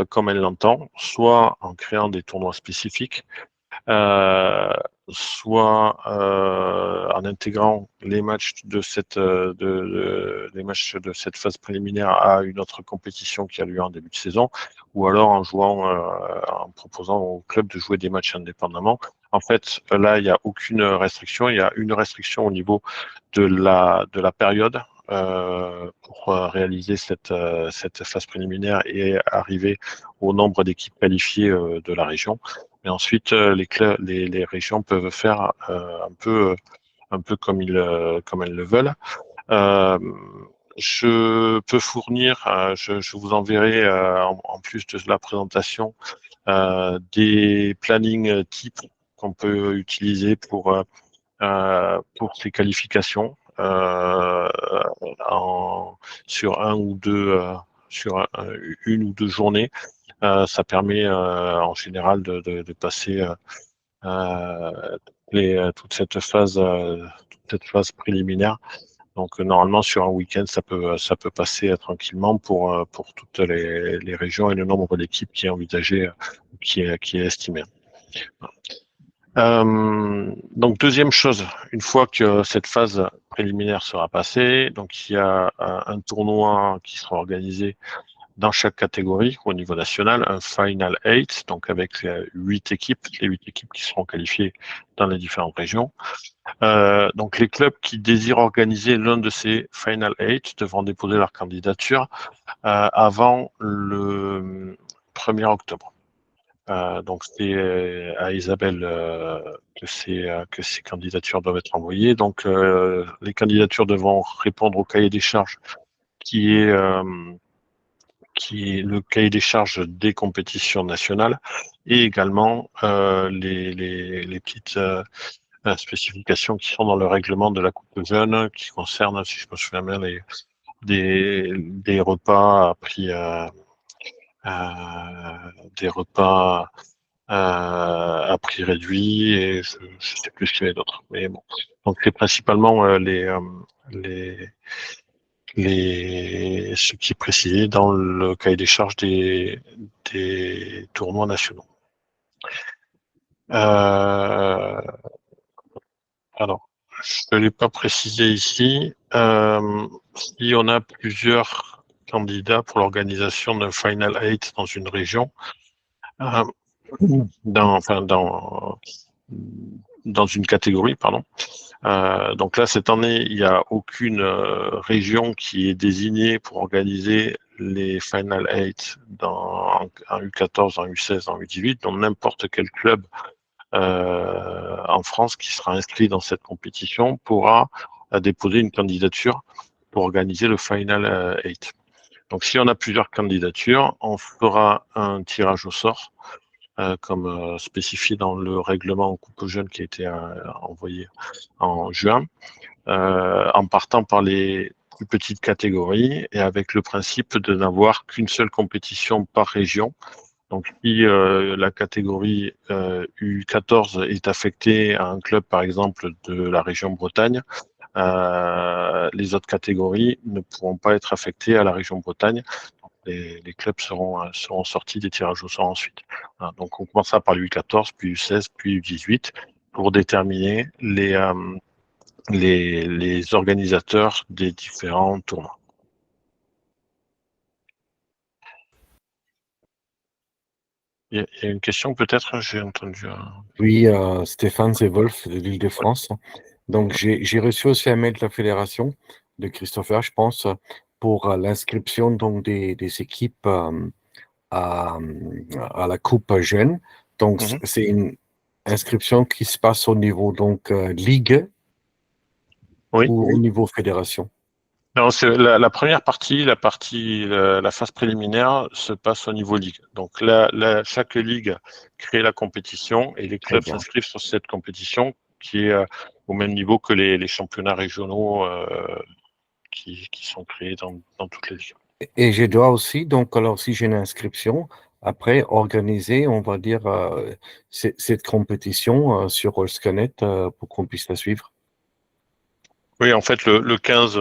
comme elle l'entend, soit en créant des tournois spécifiques, soit en intégrant les matchs de cette phase préliminaire à une autre compétition qui a lieu en début de saison, ou alors en proposant au club de jouer des matchs indépendamment. En fait, là, il n'y a aucune restriction. Il y a une restriction au niveau de la période pour réaliser cette phase préliminaire et arriver au nombre d'équipes qualifiées de la région. Et ensuite, les régions peuvent faire un peu comme elles le veulent. Je peux fournir, je vous enverrai en plus de la présentation des plannings types qu'on peut utiliser pour ces qualifications sur une ou deux journées. Ça permet en général de passer toute cette phase préliminaire. Donc normalement sur un week-end ça peut passer tranquillement pour toutes les régions et le nombre d'équipes qui est envisagé, qui est estimé. Donc deuxième chose, une fois que cette phase préliminaire sera passée, donc il y a un tournoi qui sera organisé dans chaque catégorie au niveau national, un Final 8, donc avec 8 équipes, les 8 équipes qui seront qualifiées dans les différentes régions. Donc les clubs qui désirent organiser l'un de ces Final 8 devront déposer leur candidature avant le 1er octobre. Donc c'est à Isabelle que ces candidatures doivent être envoyées. Donc les candidatures devront répondre au cahier des charges qui est le cahier des charges des compétitions nationales et également les petites spécifications qui sont dans le règlement de la Coupe Jeune, qui concernent, si je me souviens bien, des repas à prix, des repas à prix réduit, et je sais plus ce qu'il y avait d'autre. Mais bon, donc c'est principalement ce qui est précisé dans le cahier des charges des tournois nationaux. Alors, je ne l'ai pas précisé ici. Si on a plusieurs candidats pour l'organisation d'un Final 8 dans une région, dans une catégorie, pardon. Donc là, cette année, il n'y a aucune région qui est désignée pour organiser les Final 8 en U14, en U16, en U18. Donc n'importe quel club en France qui sera inscrit dans cette compétition pourra déposer une candidature pour organiser le Final 8. Donc si on a plusieurs candidatures, on fera un tirage au sort comme spécifié dans le règlement Coupe Jeune qui a été envoyé en juin, en partant par les plus petites catégories et avec le principe de n'avoir qu'une seule compétition par région. Donc si la catégorie U14 est affectée à un club, par exemple, de la région Bretagne, les autres catégories ne pourront pas être affectées à la région Bretagne. Les clubs seront sortis des tirages au sort ensuite. Voilà, donc on commencera par le U14, puis U16, puis U18 pour déterminer les organisateurs des différents tournois. Il y a une question peut-être, j'ai entendu. Oui, Stéphane, c'est Wolf de l'Île-de-France. Donc j'ai reçu aussi un mail de la fédération de Christopher, je pense, pour l'inscription donc des équipes à la Coupe Jeune. Donc c'est une inscription qui se passe au niveau donc ligue ou au niveau fédération. Non, c'est la première partie, la phase préliminaire se passe au niveau ligue. Donc là, chaque ligue crée la compétition et les clubs s'inscrivent sur cette compétition qui est au même niveau que les championnats régionaux qui sont créés dans toutes les ligues. Et je dois aussi, donc alors si j'ai une inscription, après organiser, on va dire, cette compétition sur Allscanet pour qu'on puisse la suivre. Oui, en fait, le 15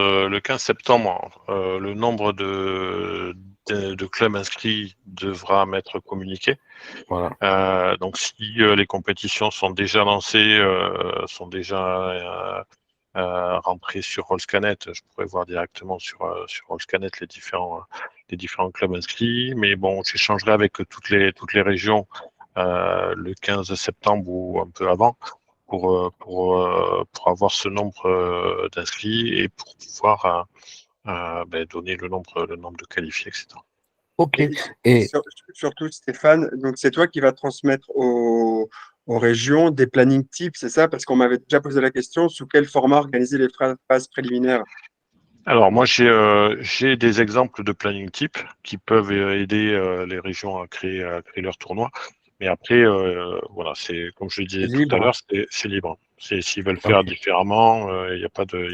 septembre, le nombre de clubs inscrits devra m'être communiqué. Voilà. Donc, si les compétitions sont déjà lancées, sont déjà rentrées sur Allscanet, je pourrais voir directement sur Allscanet les différents clubs inscrits. Mais bon, j'échangerai avec toutes les régions le 15 septembre ou un peu avant, pour avoir ce nombre d'inscrits et pour pouvoir donner le nombre de qualifiés, etc. Ok. Et surtout, Stéphane, donc c'est toi qui vas transmettre aux régions des plannings types, c'est ça? Parce qu'on m'avait déjà posé la question, sous quel format organiser les phases préliminaires? Alors moi, j'ai des exemples de planning type qui peuvent aider les régions à créer leur tournoi. Mais après, voilà, c'est comme je le disais tout à l'heure, c'est libre. S'ils veulent faire différemment, il n'y a pas de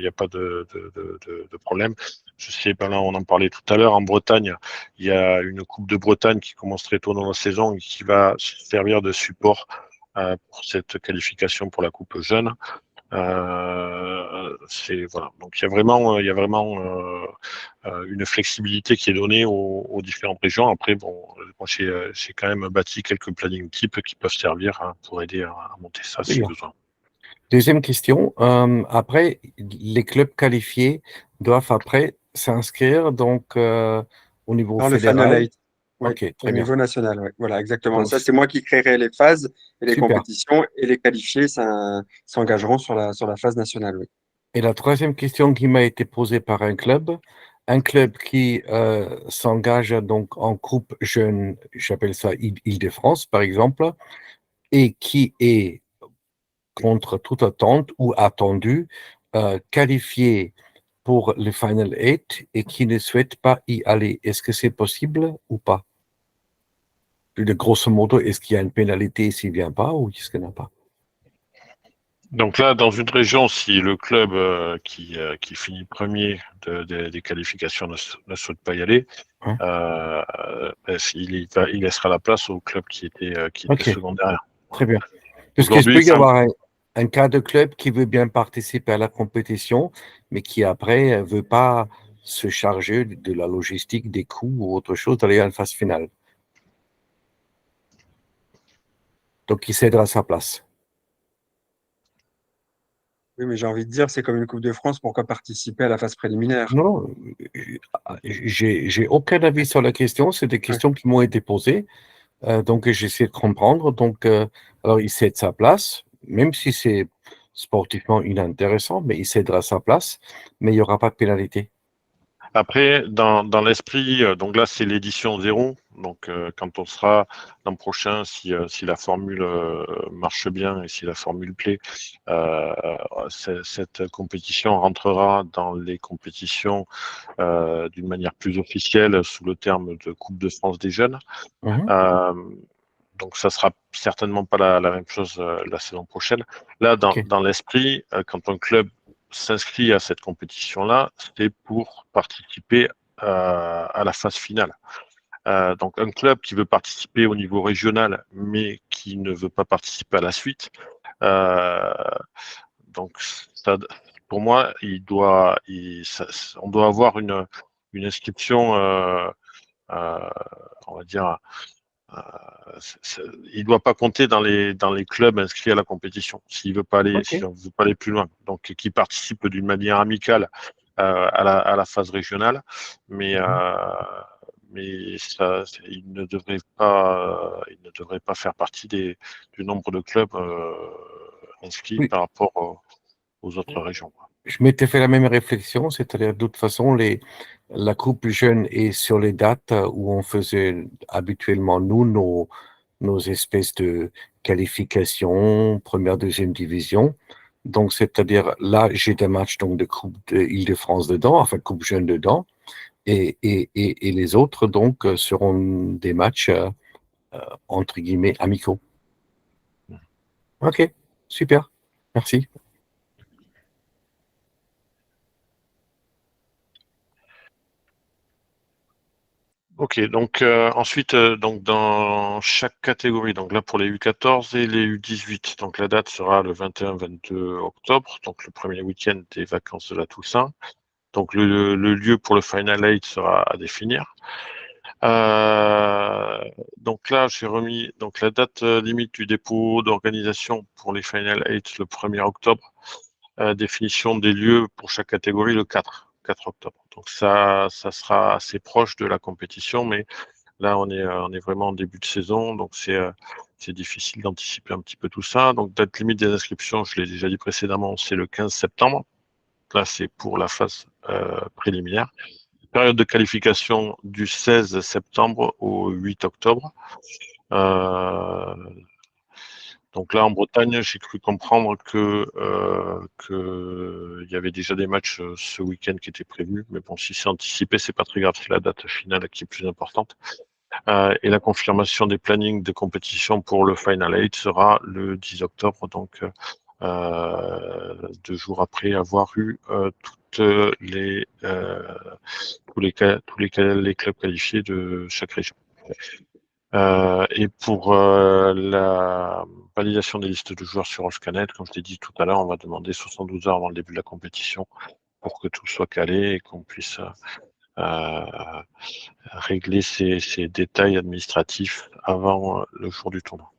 problème. Je sais, là, on en parlait tout à l'heure. En Bretagne, il y a une Coupe de Bretagne qui commence très tôt dans la saison et qui va servir de support pour cette qualification pour la Coupe Jeune. Voilà. Donc il y a vraiment une flexibilité qui est donnée aux différentes régions. Après, bon, moi j'ai quand même bâti quelques plannings types qui peuvent servir pour aider à monter ça si besoin. Deuxième question. Après, les clubs qualifiés doivent après s'inscrire donc au niveau fédéral. Le Final 8. Oui, ok, très au bien. niveau national, oui. Voilà, exactement. Donc, ça, c'est moi qui créerai les phases et les compétitions, et les qualifiés s'engageront sur la phase nationale, oui. Et la troisième question qui m'a été posée par un club qui s'engage donc en Coupe Jeune, j'appelle ça Île-de-France par exemple, et qui est contre toute attente ou attendu qualifié pour le Final 8 et qui ne souhaite pas y aller. Est-ce que c'est possible ou pas? De grosso modo, est-ce qu'il y a une pénalité s'il ne vient pas ou est-ce qu'il n'y en a pas? Donc là, dans une région, si le club qui finit premier des qualifications ne souhaite pas y aller, Hein. Il laissera la place au club qui était Ok. second derrière. Très bien. Parce qu'il Aujourd'hui, peut y avoir un cas de club qui veut bien participer à la compétition, mais qui après ne veut pas se charger de la logistique, des coûts ou autre chose d'aller à la phase finale. Donc, il cédera sa place. Oui, mais j'ai envie de dire, c'est comme une Coupe de France, pourquoi participer à la phase préliminaire? Non, j'ai aucun avis sur la question. C'est des questions qui m'ont été posées. Donc, j'essaie de comprendre. Donc, alors, il cède sa place, même si c'est sportivement inintéressant, mais il cédera sa place, mais il n'y aura pas de pénalité. Après, dans l'esprit, donc là, c'est l'édition 0. Donc, quand on sera l'an prochain, si la formule marche bien et si la formule plaît, cette compétition rentrera dans les compétitions d'une manière plus officielle sous le terme de Coupe de France des jeunes. Donc, ça sera certainement pas la même chose la saison prochaine. Là, dans l'esprit, quand un club s'inscrit à cette compétition-là, c'est pour participer à la phase finale. Donc, un club qui veut participer au niveau régional, mais qui ne veut pas participer à la suite, donc ça, pour moi, on doit avoir une inscription, on va dire. Il ne doit pas compter dans les clubs inscrits à la compétition s'il veut pas aller, s'il veut pas aller plus loin. Donc, qui participe d'une manière amicale à la phase régionale, mais il ne devrait pas faire partie du nombre de clubs inscrits par rapport aux autres régions. Je m'étais fait la même réflexion, c'est-à-dire de toute façon, la coupe jeune est sur les dates où on faisait habituellement, nous, nos espèces de qualifications, première, deuxième division. Donc, c'est-à-dire, là, j'ai des matchs donc, de Coupe d'Île-de-France dedans, enfin, Coupe jeune dedans, et les autres, donc, seront des matchs, entre guillemets, amicaux. Ok, super, merci. Ok, donc ensuite, donc dans chaque catégorie, donc là pour les U14 et les U18, donc la date sera le 21-22 octobre, donc le premier week-end des vacances de la Toussaint. Donc le lieu pour le Final 8 sera à définir. Donc là, j'ai remis donc la date limite du dépôt d'organisation pour les Final 8 le 1er octobre. Définition des lieux pour chaque catégorie le 4 octobre. Donc ça sera assez proche de la compétition, mais là on est vraiment en début de saison, donc c'est difficile d'anticiper un petit peu tout ça. Donc date limite des inscriptions, je l'ai déjà dit précédemment, c'est le 15 septembre. Là c'est pour la phase préliminaire. Période de qualification du 16 septembre au 8 octobre. Donc là, en Bretagne, j'ai cru comprendre que il y avait déjà des matchs ce week-end qui étaient prévus. Mais bon, si c'est anticipé, c'est pas très grave. C'est la date finale qui est plus importante. Et la confirmation des plannings de compétition pour le Final 8 sera le 10 octobre, donc 2 jours après avoir eu tous les clubs qualifiés de chaque région. Et pour la validation des listes de joueurs sur Scanet, comme je l'ai dit tout à l'heure, on va demander 72 heures avant le début de la compétition pour que tout soit calé et qu'on puisse régler ces détails administratifs avant le jour du tournoi.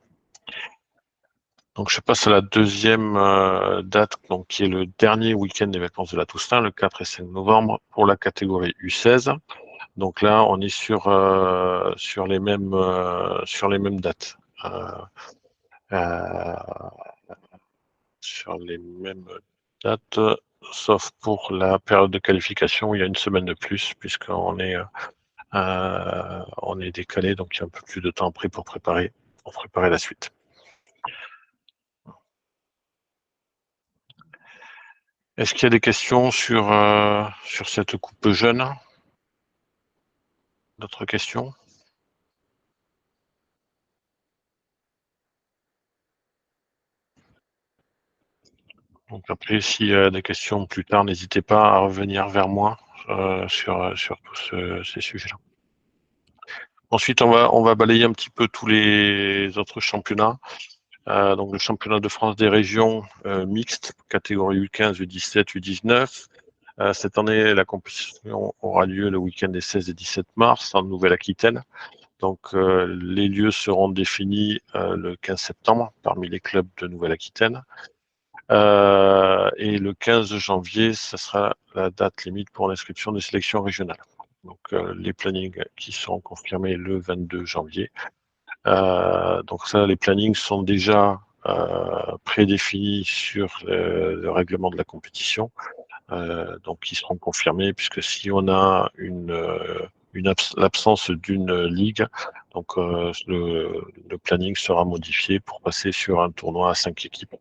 Donc je passe à la deuxième date, donc qui est le dernier week-end des vacances de la Toussaint, le 4 et 5 novembre, pour la catégorie U16. Donc là, on est sur les mêmes dates. Sur les mêmes dates, sauf pour la période de qualification où il y a une semaine de plus, puisqu'on est décalé, donc il y a un peu plus de temps pris pour préparer la suite. Est-ce qu'il y a des questions sur cette coupe jeune? D'autres questions? Donc après, s'il y a des questions plus tard, n'hésitez pas à revenir vers moi sur tous ces sujets-là. Ensuite, on va balayer un petit peu tous les autres championnats. Donc le championnat de France des régions mixtes, catégorie U15, U17, U19. Cette année, la compétition aura lieu le week-end des 16 et 17 mars en Nouvelle-Aquitaine. Donc les lieux seront définis le 15 septembre parmi les clubs de Nouvelle-Aquitaine. Et le 15 janvier, ce sera la date limite pour l'inscription des sélections régionales. Donc les plannings qui seront confirmés le 22 janvier. Donc ça, les plannings sont déjà prédéfinis sur le règlement de la compétition, donc qui seront confirmés, puisque si on a l'absence d'une ligue, donc le planning sera modifié pour passer sur un tournoi à 5 équipes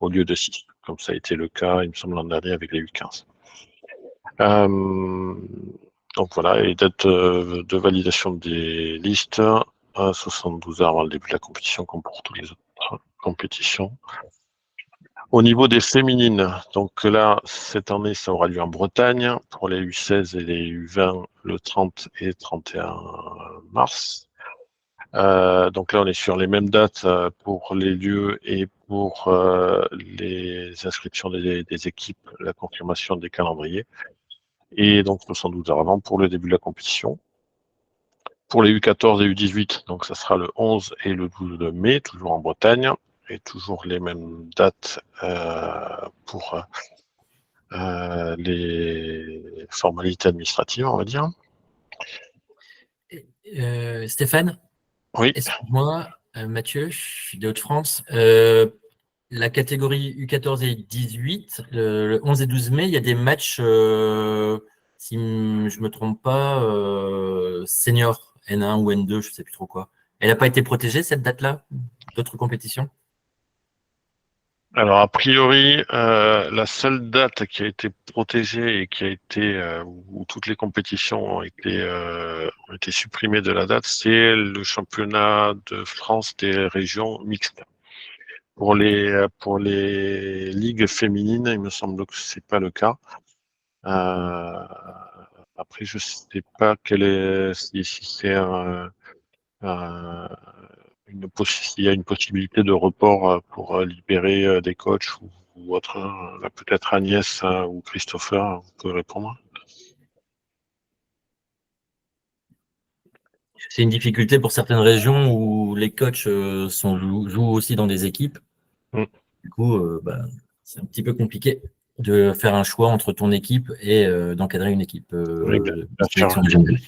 au lieu de 6, comme ça a été le cas, il me semble, l'an dernier avec les U15. Donc voilà, et date de validation des listes à 72 heures avant le début de la compétition, comme pour toutes les autres compétitions. Au niveau des féminines, donc là, cette année, ça aura lieu en Bretagne, pour les U16 et les U20, le 30 et 31 mars. Donc là, on est sur les mêmes dates pour les lieux et pour les inscriptions des équipes, la confirmation des calendriers. Et donc 72 heures avant pour le début de la compétition. Pour les U14 et U18, donc ça sera le 11 et le 12 mai, toujours en Bretagne, et toujours les mêmes dates pour les formalités administratives, on va dire. Stéphane? Oui. Excuse-moi, Mathieu, je suis des Hauts-de-France. La catégorie U14 et 18, le 11 et 12 mai, il y a des matchs, si je ne me trompe pas, senior, N1 ou N2, je ne sais plus trop quoi. Elle n'a pas été protégée, cette date-là, d'autres compétitions? Alors, a priori, la seule date qui a été protégée et qui a été où toutes les compétitions ont été supprimées de la date, c'est le championnat de France des régions mixtes. Pour les ligues féminines, il me semble que c'est pas le cas. Après, je sais pas si c'est s'il y a une possibilité de report pour libérer des coachs ou autre. Peut-être Agnès ou Christopher, vous pouvez répondre. C'est une difficulté pour certaines régions où les coachs jouent aussi dans des équipes. Du coup, c'est un petit peu compliqué de faire un choix entre ton équipe et d'encadrer une équipe de sélection régionale.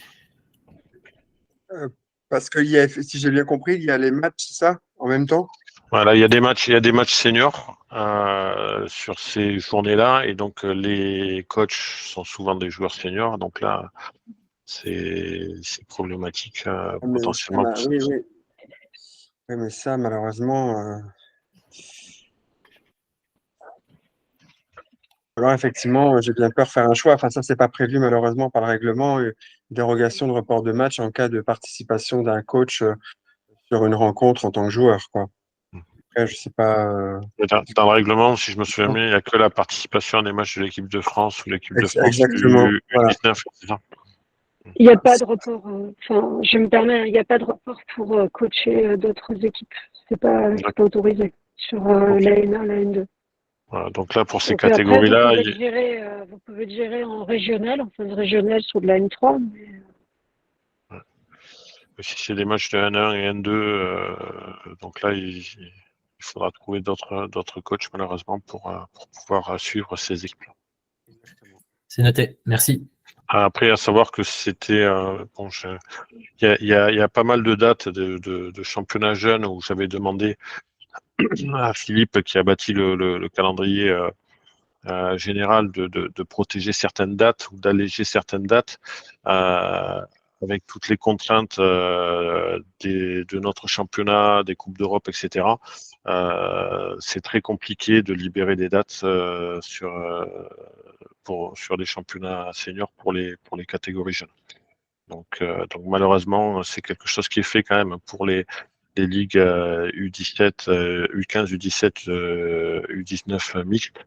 Parce que si j'ai bien compris, il y a les matchs, c'est ça, en même temps? Voilà, il y a des matchs seniors sur ces journées-là, et donc les coachs sont souvent des joueurs seniors, donc là, c'est problématique potentiellement. Oui, mais ça, malheureusement. Alors, effectivement, j'ai bien peur de faire un choix. Enfin, ça, c'est pas prévu, malheureusement, par le règlement. Une dérogation de report de match en cas de participation d'un coach sur une rencontre en tant que joueur, quoi. Après, je sais pas. Dans le règlement, si je me souviens bien, il n'y a que la participation à des matchs de l'équipe de France ou l'équipe de France Exactement. Voilà. U19, c'est ça. Il n'y a pas de report. Je me permets, il n'y a pas de report pour coacher d'autres équipes. C'est pas autorisé sur la N1, la N2. Voilà, donc là, pour ces catégories-là, vous pouvez le gérer en régional, en fin de régional sur de la N3. Mais... Si c'est des matchs de N1 et N2, donc là, il faudra trouver d'autres coachs, malheureusement, pour pouvoir suivre ces équipes-là. C'est noté, merci. Après, à savoir que c'était il y a pas mal de dates de championnats jeunes où j'avais demandé à Philippe, qui a bâti le calendrier général, de protéger certaines dates ou d'alléger certaines dates avec toutes les contraintes de notre championnat, des Coupes d'Europe, etc. C'est très compliqué de libérer des dates sur des championnats seniors pour les catégories jeunes. Donc malheureusement, c'est quelque chose qui est fait quand même pour les ligues U17, U15, U17, U19 mixtes.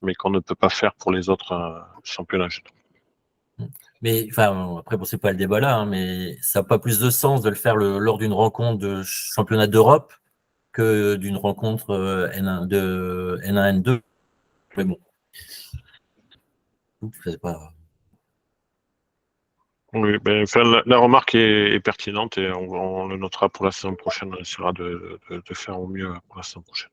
mais qu'on ne peut pas faire pour les autres championnats jeunes. Mais enfin, après, bon, c'est pas le débat là, hein, mais ça n'a pas plus de sens de le faire lors d'une rencontre de championnat d'Europe que d'une rencontre N1, N2. Mais bon. C'est pas... Oui, ben, enfin, la remarque est pertinente et on le notera pour la saison prochaine. On essaiera de faire au mieux pour la saison prochaine.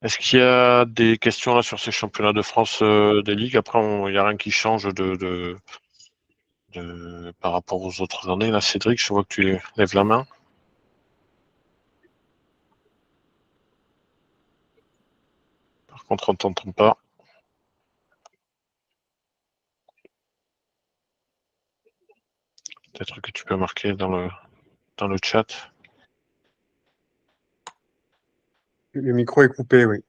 Est-ce qu'il y a des questions là sur ces championnats de France des ligues? Après, il n'y a rien qui change par rapport aux autres années. Là, Cédric, je vois que tu lèves la main. Par contre, on ne t'entend pas. Peut-être que tu peux marquer dans le chat. Le micro est coupé, oui.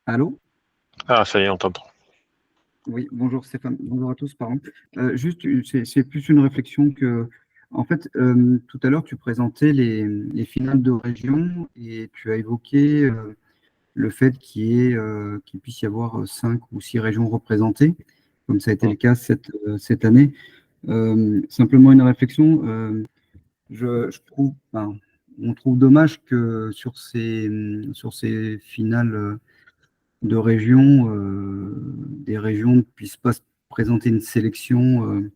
Allô? Ah, ça y est, on t'entend. Oui, bonjour Stéphane, bonjour à tous, pardon. Juste, c'est plus une réflexion que, en fait, tout à l'heure, tu présentais les finales de région et tu as évoqué le fait qu'il puisse y avoir 5 ou 6 régions représentées, comme ça a été le cas cette année. Simplement une réflexion, je trouve, enfin, on trouve dommage que sur ces finales de régions, des régions ne puissent pas se présenter une sélection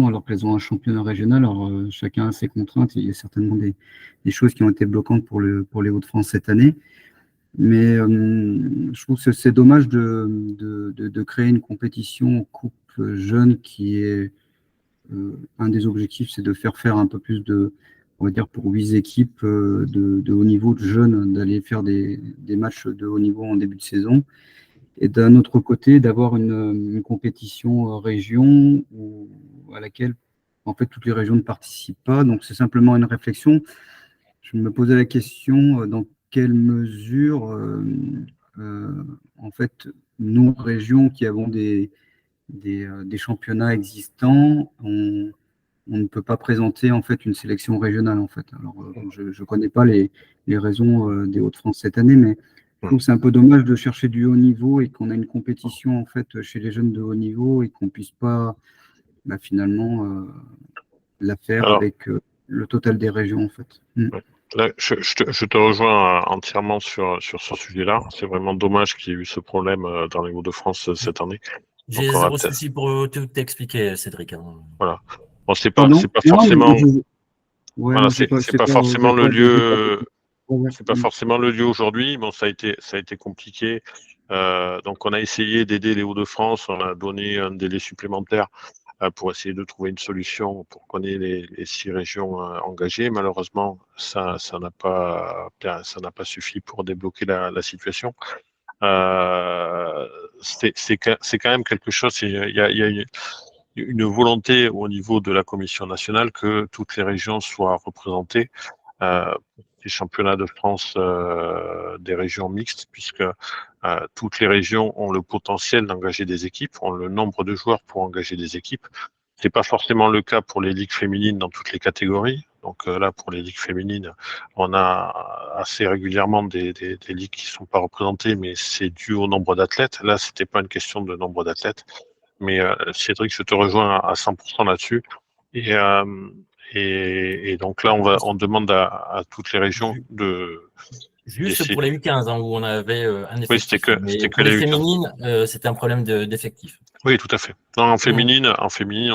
alors qu'elles ont un championnat régional. Alors, chacun a ses contraintes. Il y a certainement des choses qui ont été bloquantes pour les Hauts-de-France cette année. Mais je trouve que c'est dommage de créer une compétition coupe jeune qui est un des objectifs, c'est de faire un peu plus on va dire pour 8 équipes de haut niveau de jeunes, d'aller faire des matchs de haut niveau en début de saison. Et d'un autre côté, d'avoir une compétition région à laquelle, en fait, toutes les régions ne participent pas. Donc, c'est simplement une réflexion. Je me posais la question, dans quelle mesure, en fait, nous, régions qui avons des championnats existants, on ne peut pas présenter en fait une sélection régionale en fait. Alors je ne connais pas les raisons des Hauts-de-France cette année, mais je trouve que c'est un peu dommage de chercher du haut niveau et qu'on a une compétition en fait chez les jeunes de haut niveau et qu'on ne puisse pas finalement la faire avec le total des régions en fait. Là, je te rejoins entièrement sur ce sujet-là. C'est vraiment dommage qu'il y ait eu ce problème dans les Hauts-de-France cette année. J'ai zéro souci pour tout t'expliquer, Cédric. Voilà. Bon, c'est pas forcément. Voilà, c'est pas forcément le lieu. C'est pas forcément le lieu aujourd'hui. Bon, ça a été compliqué. Donc, on a essayé d'aider les Hauts-de-France. On a donné un délai supplémentaire pour essayer de trouver une solution pour qu'on ait les 6 régions engagées. Malheureusement, ça n'a pas suffi pour débloquer la situation. C'est quand même quelque chose. Il y a une volonté au niveau de la Commission nationale que toutes les régions soient représentées. Les championnats de France des régions mixtes, puisque toutes les régions ont le potentiel d'engager des équipes, ont le nombre de joueurs pour engager des équipes. C'est pas forcément le cas pour les ligues féminines dans toutes les catégories. Donc là, pour les ligues féminines, on a assez régulièrement des ligues qui sont pas représentées, mais c'est dû au nombre d'athlètes. Là, c'était pas une question de nombre d'athlètes. Mais Cédric, je te rejoins à 100% là-dessus. Et donc là, on demande à toutes les régions de... Juste pour les U15, hein, où on avait un effectif. Oui, c'était que pour les féminines, c'était un problème d'effectif. Oui, tout à fait. Non, en féminine, on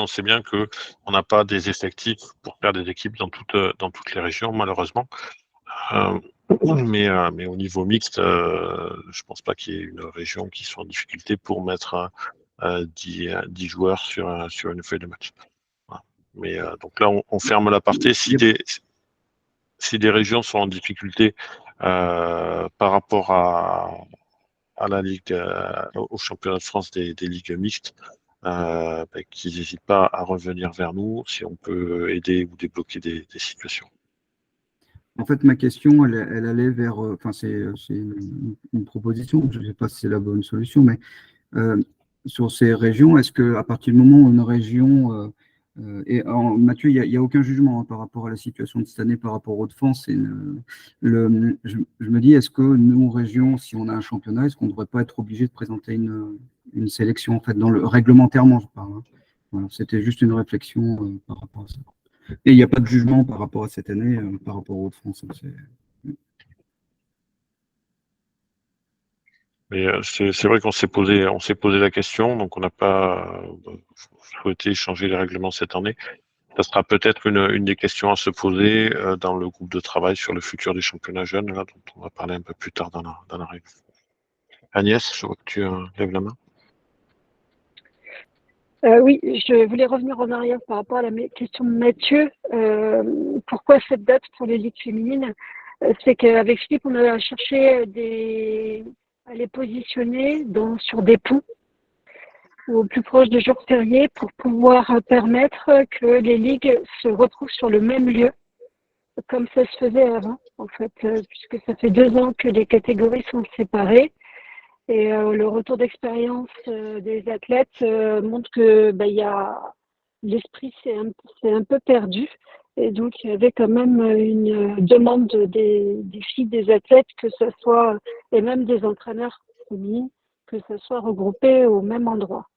sait bien que on n'a pas des effectifs pour faire des équipes dans toutes les régions, malheureusement. Mais au niveau mixte, je pense pas qu'il y ait une région qui soit en difficulté pour mettre 10 joueurs sur une feuille de match. Voilà. Mais donc là, on ferme l'aparté. Si des régions sont en difficulté par rapport à la Ligue, au championnat de France des ligues mixtes, qu'ils n'hésitent pas à revenir vers nous si on peut aider ou débloquer des situations. En fait, ma question, elle allait vers, c'est une proposition, je ne sais pas si c'est la bonne solution, mais sur ces régions, est-ce qu'à partir du moment où une région Mathieu, il n'y a aucun jugement par rapport à la situation de cette année, par rapport aux Hauts-de-France. Je me dis, est-ce que nous, région, si on a un championnat, est-ce qu'on ne devrait pas être obligé de présenter une sélection, en fait, réglementairement, je parle. Voilà, c'était juste une réflexion par rapport à ça. Et il n'y a pas de jugement par rapport à cette année, par rapport aux Hauts-de-France. Mais c'est vrai qu'on s'est posé la question, donc on n'a pas souhaité changer les règlements cette année. Ça sera peut-être une des questions à se poser dans le groupe de travail sur le futur des championnats jeunes, là, dont on va parler un peu plus tard dans la réunion. Agnès, je vois que tu lèves la main. Oui, je voulais revenir en arrière par rapport à la question de Mathieu. Pourquoi cette date pour les ligues féminines? C'est qu'avec Philippe, on a cherché à les positionner sur des ponts au plus proche de jours fériés pour pouvoir permettre que les ligues se retrouvent sur le même lieu, comme ça se faisait avant, en fait, puisque ça fait 2 ans que les catégories sont séparées. Et le retour d'expérience des athlètes montre que l'esprit s'est un peu perdu. Et donc, il y avait quand même une demande des filles, des athlètes, que ce soit, et même des entraîneurs féminins, que ce soit regroupé au même endroit.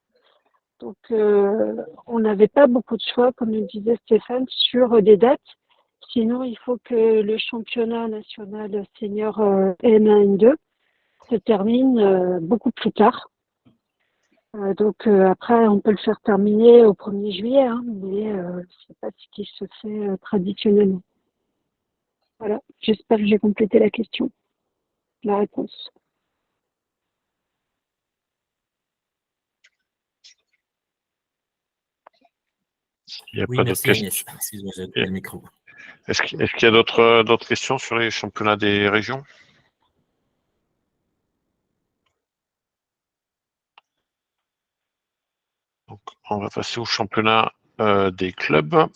Donc, on n'avait pas beaucoup de choix, comme le disait Stéphane, sur des dates. Sinon, il faut que le championnat national senior N1 N2 se termine beaucoup plus tard. Donc après, on peut le faire terminer au 1er juillet, mais c'est pas ce qui se fait traditionnellement. Voilà, j'espère que j'ai complété la question, la réponse. Il n'y a Oui, pas merci d'autres Agnès. questions. Excuse-moi, j'ai coupé le micro. Est-ce qu'il y a d'autres questions sur les championnats des régions? Donc, on va passer au championnat des clubs.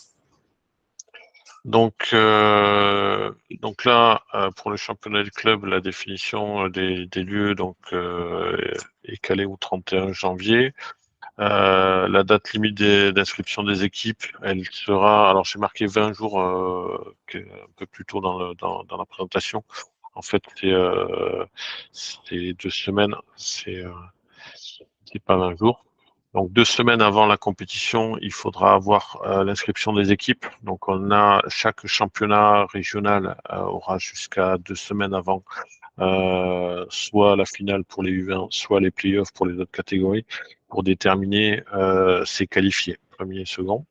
Donc là, pour le championnat des clubs, la définition des lieux est calée au 31 janvier. La date limite d'inscription des équipes, elle sera, alors j'ai marqué 20 jours un peu plus tôt dans la présentation. En fait, c'est 2 semaines, c'est pas 20 jours. Donc 2 semaines avant la compétition, il faudra avoir l'inscription des équipes. Donc chaque championnat régional aura jusqu'à 2 semaines avant soit la finale pour les U20, soit les playoffs pour les autres catégories, pour déterminer ses qualifiés, premier et second.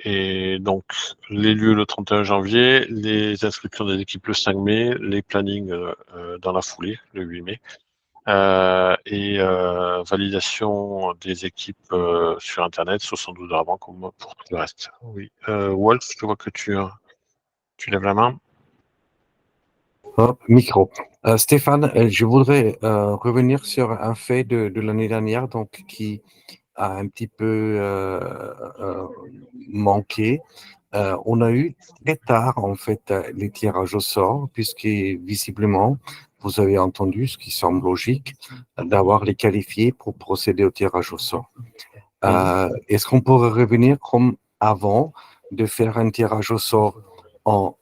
Et donc, les lieux le 31 janvier, les inscriptions des équipes le 5 mai, les plannings dans la foulée, le 8 mai. Et validation des équipes sur Internet 72 heures avant, comme pour tout le reste. Oui. Wolf, je vois que tu lèves la main. Micro. Stéphane, je voudrais revenir sur un fait de l'année dernière, donc qui a un petit peu manqué. On a eu très tard, en fait, les tirages au sort, puisque visiblement, vous avez entendu, ce qui semble logique, d'avoir les qualifiés pour procéder au tirage au sort. Est-ce qu'on pourrait revenir comme avant, de faire un tirage au sort en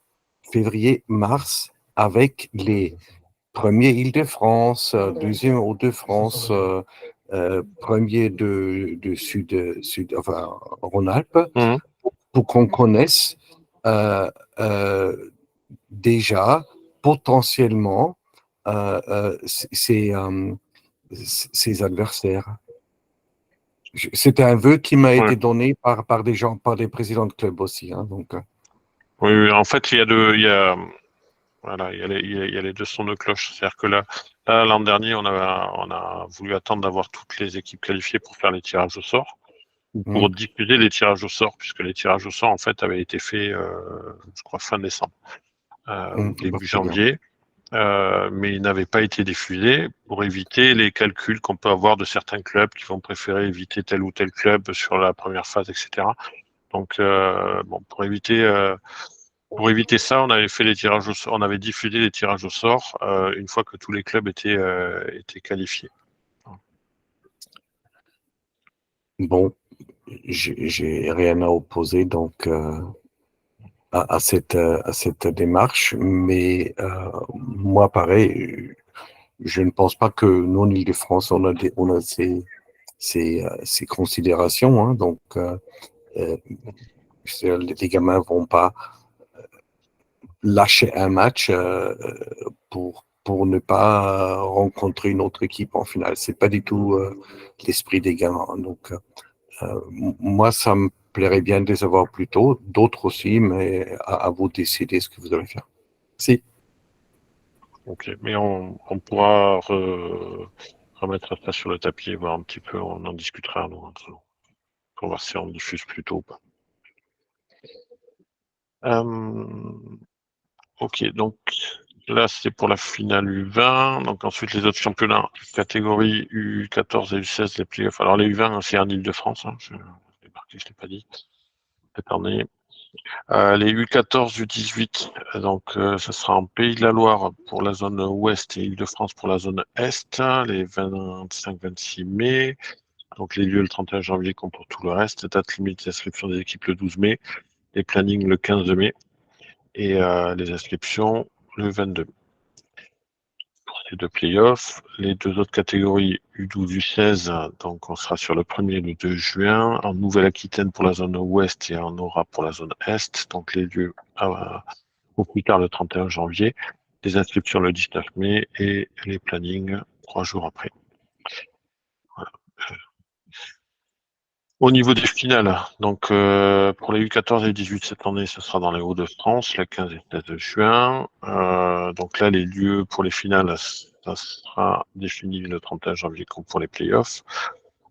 février-mars avec les premiers Île-de-France, deuxième Hauts-de-France, premier de Sud, enfin Rhône-Alpes, pour qu'on connaisse déjà potentiellement ses adversaires. C'était un vœu qui m'a été donné par des gens, par des présidents de club aussi. Donc. Oui, en fait, il y a les 2 sons de cloche. C'est-à-dire que là, l'an dernier, on a voulu attendre d'avoir toutes les équipes qualifiées pour faire les tirages au sort, pour diffuser les tirages au sort, puisque les tirages au sort, en fait, avaient été faits, je crois, fin décembre, début janvier, mais ils n'avaient pas été diffusés pour éviter les calculs qu'on peut avoir de certains clubs qui vont préférer éviter tel ou tel club sur la première phase, etc. Donc, pour éviter ça, on avait fait les tirages au sort, on avait diffusé les tirages au sort une fois que tous les clubs étaient qualifiés. Bon, j'ai rien à opposer donc à cette démarche, mais moi, pareil, je ne pense pas que nous, en Île-de-France, on a ces considérations, hein, donc les gamins vont pas lâcher un match pour ne pas rencontrer une autre équipe en finale. C'est pas du tout l'esprit des gamins. Donc, moi, ça me plairait bien de les avoir plus tôt, d'autres aussi, mais à vous de décider ce que vous allez faire. Si. Ok, mais on pourra remettre ça sur le tapis et voir un petit peu, on en discutera nous, entre nous, pour voir si on diffuse plus tôt ou pas. Ok, donc là c'est pour la finale U20, donc ensuite les autres championnats, catégorie U14 et U16, les playoffs. Alors les U20 c'est en Île-de-France, hein, je l'ai marqué, je l'ai pas dit cette année. Les U14, U18, donc ça sera en Pays de la Loire pour la zone ouest et Île-de-France pour la zone est, les 25-26 mai. Donc les lieux le 31 janvier comme pour tout le reste. Date limite d'inscription des équipes le 12 mai. Les plannings le 15 mai. Et les inscriptions le 22 mai. Pour ces deux playoffs, les deux autres catégories U12, U16, donc on sera sur le 1er et le 2 juin, en Nouvelle-Aquitaine pour la zone ouest et en Aura pour la zone est, donc les lieux au plus tard le 31 janvier, les inscriptions le 19 mai et les plannings 3 jours après. Voilà. Au niveau des finales, donc pour les U14 et U18 cette année, ce sera dans les Hauts-de-France, le 15 et 16 juin. Donc là, les lieux pour les finales, ça sera défini le 31 janvier comme pour les playoffs.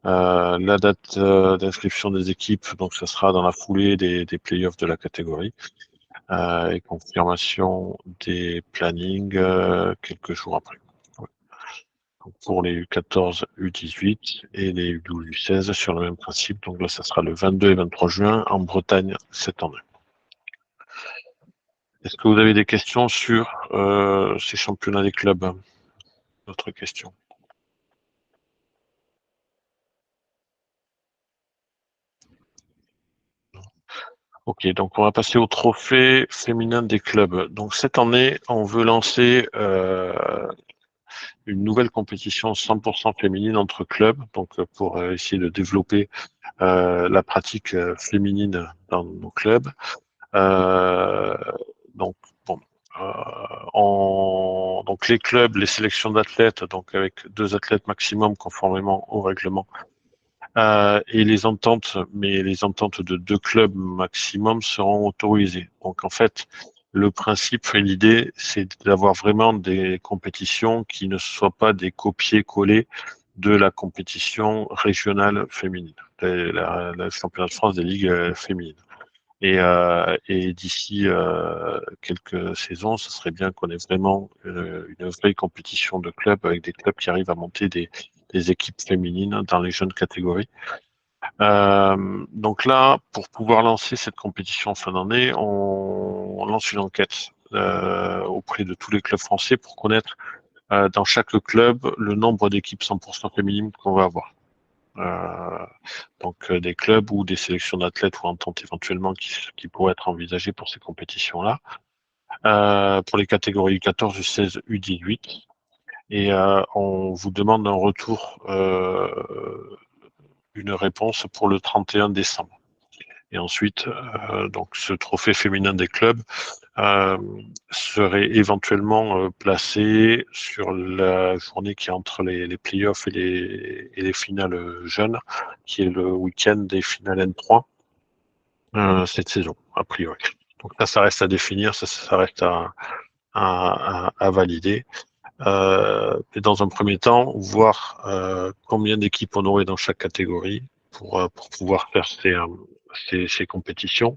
La date d'inscription des équipes, donc ça sera dans la foulée des playoffs de la catégorie. Et confirmation des plannings quelques jours après. Pour les U14, U18 et les U12, U16 sur le même principe. Donc là, ça sera le 22 et 23 juin en Bretagne cette année. Est-ce que vous avez des questions sur ces championnats des clubs? D'autres questions? Ok, donc on va passer au trophée féminin des clubs. Donc cette année, on veut lancer une nouvelle compétition 100% féminine entre clubs, donc pour essayer de développer la pratique féminine dans nos clubs. Donc bon, donc les clubs, les sélections d'athlètes, donc avec 2 athlètes maximum conformément au règlement, et les ententes, mais les ententes de 2 clubs maximum seront autorisées. Donc en fait, le principe et l'idée, c'est d'avoir vraiment des compétitions qui ne soient pas des copier-coller de la compétition régionale féminine, la championnat de France des ligues féminines. Et d'ici quelques saisons, ce serait bien qu'on ait vraiment une vraie compétition de clubs avec des clubs qui arrivent à monter des équipes féminines dans les jeunes catégories. Donc là, pour pouvoir lancer cette compétition en fin d'année, on lance une enquête auprès de tous les clubs français pour connaître dans chaque club le nombre d'équipes 100% féminines qu'on va avoir. Donc des clubs ou des sélections d'athlètes ou ententes éventuellement qui pourraient être envisagées pour ces compétitions-là. Pour les catégories U14, U16, U18. Et on vous demande un retour, une réponse pour le 31 décembre. Et ensuite, donc ce trophée féminin des clubs serait éventuellement placé sur la journée qui est entre les playoffs et les finales jeunes, qui est le week-end des finales N3 cette saison, a priori. Donc ça reste à définir, ça reste à valider. Et dans un premier temps, voir combien d'équipes on aurait dans chaque catégorie pour pouvoir faire ces compétitions.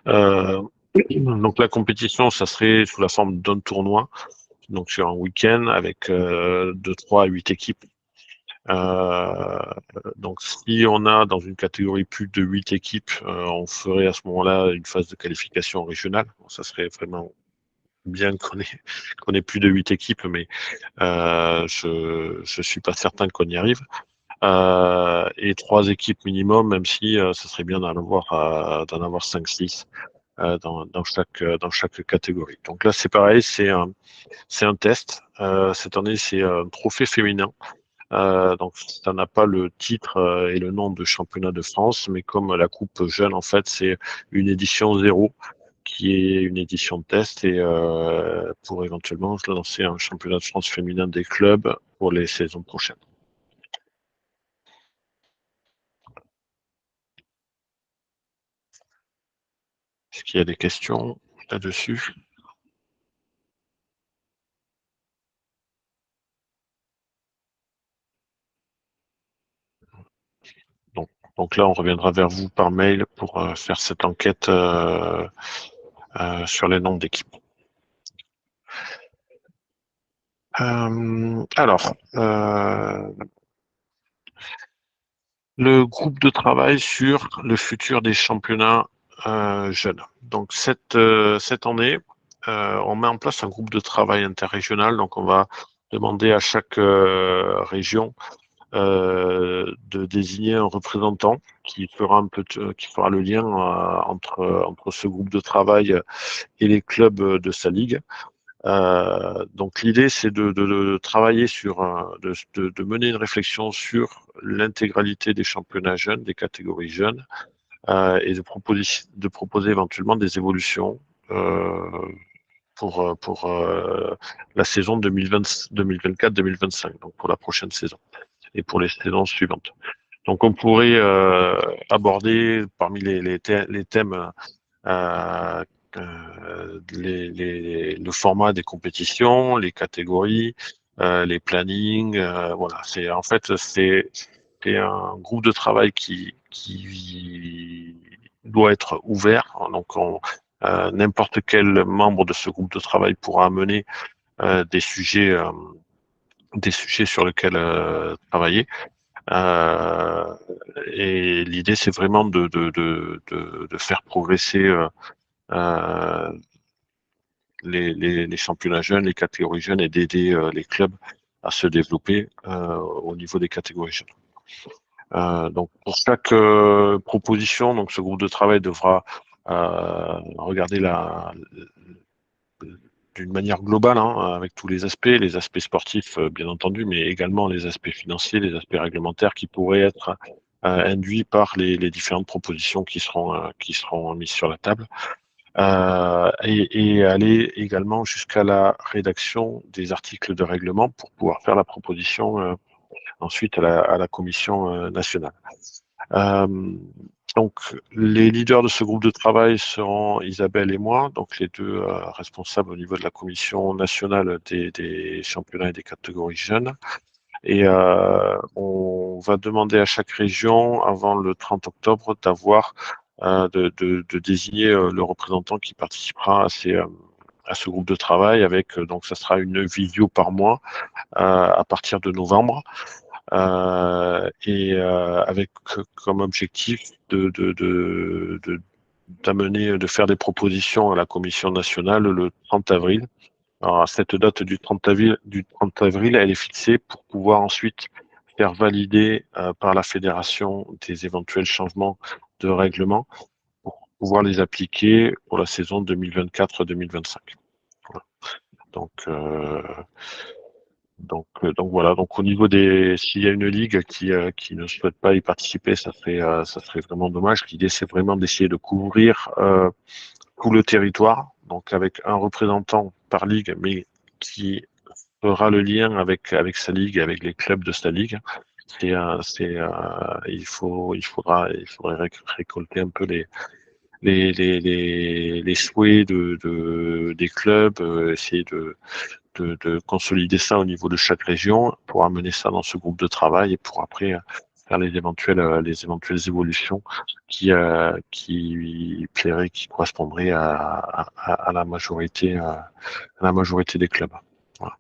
Donc la compétition, ça serait sous la forme d'un tournoi, donc sur un week-end avec de 3 à 8 équipes. Donc si on a dans une catégorie plus de 8 équipes, on ferait à ce moment-là une phase de qualification régionale. Bon, ça serait vraiment bien qu'on ait plus de 8 équipes, mais je suis pas certain qu'on y arrive. et 3 équipes minimum, même si ce serait bien d'en avoir 5-6 dans chaque catégorie. Donc là, c'est pareil, c'est un test. Cette année, c'est un trophée féminin. Donc ça n'a pas le titre et le nom de championnat de France, mais comme la Coupe Jeune, en fait, c'est une édition 0 qui est une édition de test et pour éventuellement lancer un championnat de France féminin des clubs pour les saisons prochaines. Est-ce qu'il y a des questions là-dessus? Donc là, on reviendra vers vous par mail pour faire cette enquête sur les nombres d'équipes. Alors, le groupe de travail sur le futur des championnats jeunes. Donc cette année, on met en place un groupe de travail interrégional. Donc on va demander à chaque région de désigner un représentant qui fera le lien entre ce groupe de travail et les clubs de sa ligue. Donc l'idée, c'est de travailler de mener une réflexion sur l'intégralité des championnats jeunes, des catégories jeunes, et de proposer éventuellement des évolutions pour la saison 2024-2025, donc pour la prochaine saison et pour les saisons suivantes. Donc on pourrait aborder parmi les thèmes le format des compétitions, les catégories, les plannings, voilà. C'est un groupe de travail qui doit être ouvert. Donc n'importe quel membre de ce groupe de travail pourra amener des sujets sur lesquels travailler. Et l'idée, c'est vraiment de faire progresser les championnats jeunes, les catégories jeunes et d'aider les clubs à se développer au niveau des catégories jeunes. Donc pour chaque proposition, donc ce groupe de travail devra regarder d'une manière globale, avec tous les aspects sportifs bien entendu, mais également les aspects financiers, les aspects réglementaires qui pourraient être induits par les différentes propositions qui seront mises sur la table. Et aller également jusqu'à la rédaction des articles de règlement pour pouvoir faire la proposition ensuite à la commission nationale. Donc, les leaders de ce groupe de travail seront Isabelle et moi, donc les deux responsables au niveau de la commission nationale des championnats et des catégories jeunes. Et on va demander à chaque région, avant le 30 octobre, de désigner le représentant qui participera à ce groupe de travail avec, donc ça sera une visio par mois à partir de novembre. Et avec comme objectif de faire des propositions à la Commission nationale le 30 avril. Alors, cette date du 30 avril, elle est fixée pour pouvoir ensuite faire valider par la fédération des éventuels changements de règlement pour pouvoir les appliquer pour la saison 2024-2025. Voilà. Donc voilà. Donc au niveau s'il y a une ligue qui ne souhaite pas y participer, ça serait vraiment dommage. L'idée, c'est vraiment d'essayer de couvrir tout le territoire, donc avec un représentant par ligue, mais qui fera le lien avec sa ligue, avec les clubs de sa ligue. Il faudrait récolter un peu les souhaits des clubs, essayer de consolider ça au niveau de chaque région pour amener ça dans ce groupe de travail et pour après faire les éventuelles évolutions qui plairaient, qui correspondraient à la majorité des clubs. Voilà.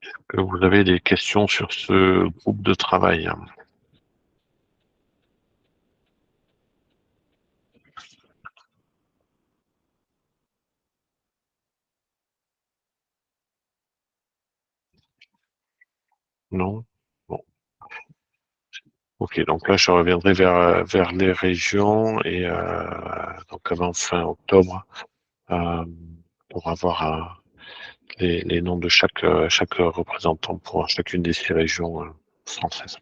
Est-ce que vous avez des questions sur ce groupe de travail? Non. Bon. Ok, donc là, je reviendrai vers les régions et donc avant fin octobre pour avoir les noms de chaque représentant pour chacune des 6 régions françaises.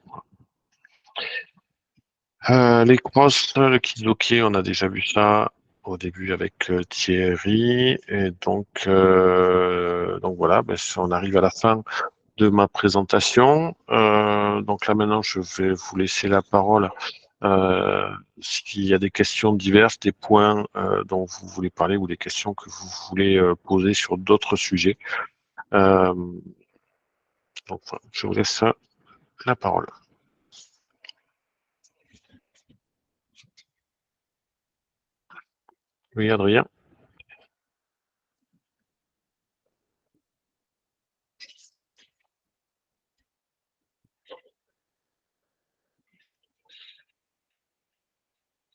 Les crosses, le kids-hockey, on a déjà vu ça au début avec Thierry. Et donc voilà, on arrive à la fin de ma présentation. Donc là maintenant, je vais vous laisser la parole. S'il y a des questions diverses, des points dont vous voulez parler ou des questions que vous voulez poser sur d'autres sujets. Donc voilà, je vous laisse la parole. Oui, Adrien.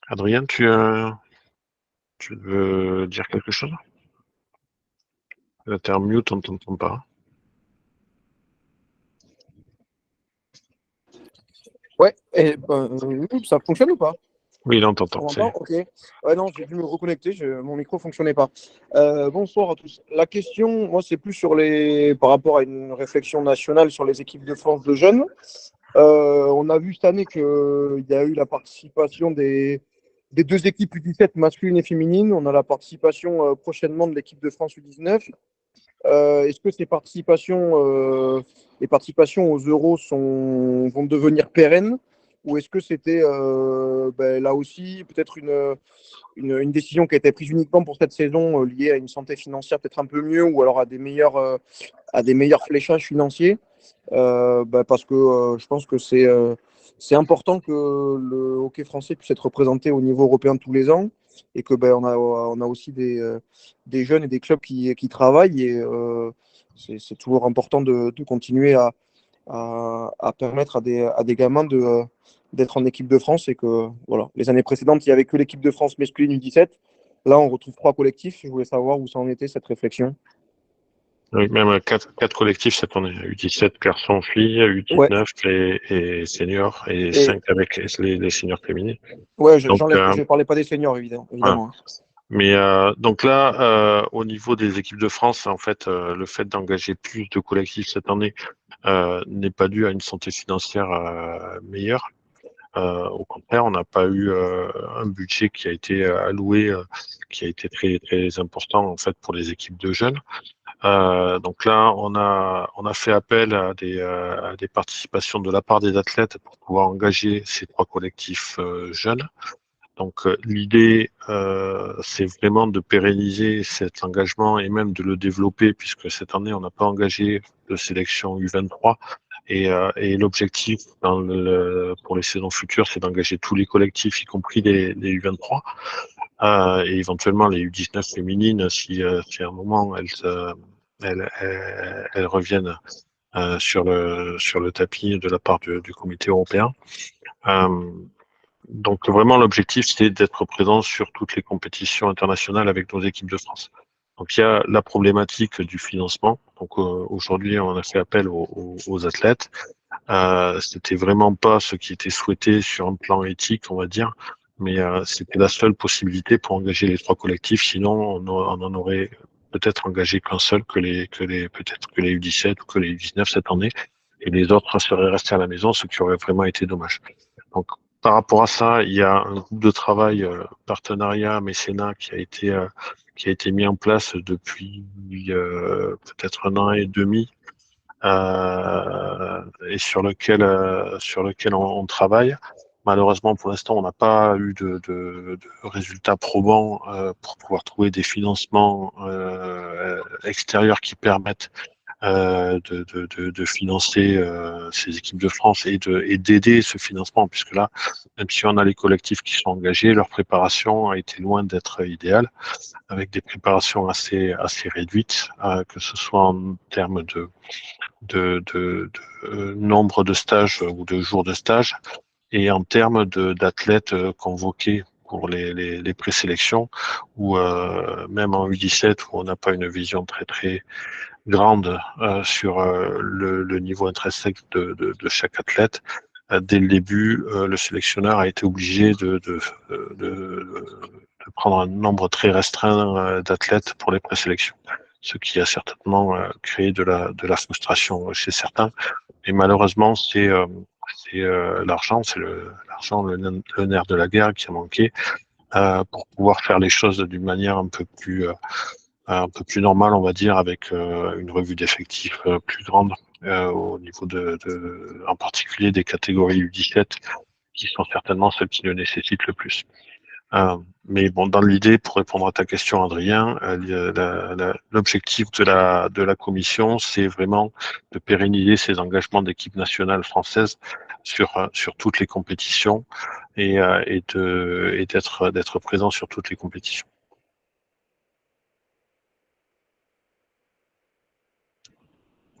Adrien, tu veux dire quelque chose? T'es en mute, on ne t'entend pas. Ouais, ça fonctionne ou pas? Oui, là on t'entend. On m'entend? Ok. Ouais, non, j'ai dû me reconnecter, mon micro ne fonctionnait pas. Bonsoir à tous. La question, moi, c'est plus par rapport à une réflexion nationale sur les équipes de France de jeunes. On a vu cette année qu'il y a eu la participation des 2 équipes U17 masculines et féminines. On a la participation prochainement de l'équipe de France U19. Est-ce que les participations aux Euros vont devenir pérennes ou est-ce que c'était là aussi peut-être une décision qui a été prise uniquement pour cette saison liée à une santé financière peut-être un peu mieux ou alors à des meilleurs fléchages financiers parce que je pense que c'est important que le hockey français puisse être représenté au niveau européen tous les ans et que on a aussi des jeunes et des clubs qui travaillent et c'est toujours important de continuer à permettre à des gamins d'être en équipe de France et que voilà, les années précédentes, il n'y avait que l'équipe de France masculine U17. Là, on retrouve 3 collectifs. Je voulais savoir où ça en était cette réflexion. Oui, même 4 collectifs cette année. U17 garçons, filles, U19 et seniors et 5 avec les seniors féminines. Ouais, je ne parlais pas des seniors, évidemment. Voilà. Mais donc là, au niveau des équipes de France, en fait, le fait d'engager plus de collectifs cette année n'est pas dû à une santé financière meilleure. Au contraire, on n'a pas eu un budget qui a été alloué, qui a été très très important en fait pour les équipes de jeunes. Donc là, on a fait appel à des participations de la part des athlètes pour pouvoir engager ces 3 collectifs jeunes. Donc l'idée, c'est vraiment de pérenniser cet engagement et même de le développer, puisque cette année, on n'a pas engagé de sélection U23. Et l'objectif pour les saisons futures, c'est d'engager tous les collectifs, y compris les U23, et éventuellement les U19 féminines, si à un moment elles reviennent sur le tapis de la part du comité européen. Donc vraiment l'objectif c'est d'être présent sur toutes les compétitions internationales avec nos équipes de France. Donc il y a la problématique du financement. Donc aujourd'hui on a fait appel aux athlètes. C'était vraiment pas ce qui était souhaité sur un plan éthique on va dire, mais c'était la seule possibilité pour engager les 3 collectifs. Sinon on en aurait peut-être engagé qu'un seul, peut-être que les U17 ou que les U19 cette année, et les autres seraient restés à la maison, ce qui aurait vraiment été dommage. Donc par rapport à ça, il y a un groupe de travail, partenariat, mécénat qui a été mis en place depuis peut-être 1 an et demi, et sur lequel on travaille. Malheureusement, pour l'instant, on n'a pas eu de résultats probants pour pouvoir trouver des financements extérieurs qui permettent de financer ces équipes de France et d'aider ce financement, puisque là, même si on a les collectifs qui sont engagés, leur préparation a été loin d'être idéale, avec des préparations assez réduites, que ce soit en termes de nombre de stages ou de jours de stage, et en termes d'athlètes convoqués pour les présélections, ou même en U17 où on n'a pas une vision très très grande sur le niveau intrinsèque de chaque athlète, dès le début, le sélectionneur a été obligé de prendre un nombre très restreint d'athlètes pour les présélections, ce qui a certainement créé de la frustration chez certains. Et malheureusement, c'est l'argent, le nerf de la guerre qui a manqué pour pouvoir faire les choses d'une manière un peu plus normale, on va dire, avec une revue d'effectifs plus grande au niveau en particulier des catégories U17 qui sont certainement celles qui le nécessitent le plus. Mais bon, dans l'idée, pour répondre à ta question, Adrien, l'objectif de la commission, c'est vraiment de pérenniser ces engagements d'équipe nationale française sur toutes les compétitions et d'être présent sur toutes les compétitions.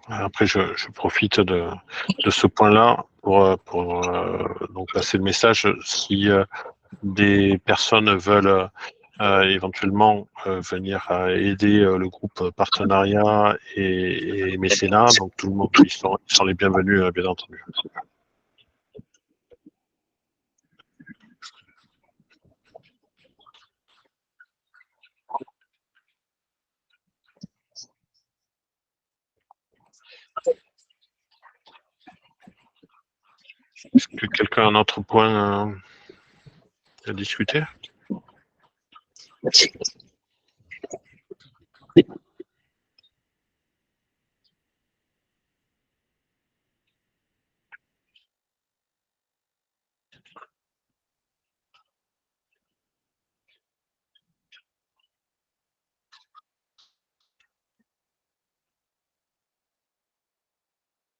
Après, je profite de ce point-là pour donc passer le message. Si des personnes veulent éventuellement venir aider le groupe partenariat et mécénat, donc tout le monde, ils sont les bienvenus, bien entendu. Est-ce que quelqu'un a un autre point à discuter?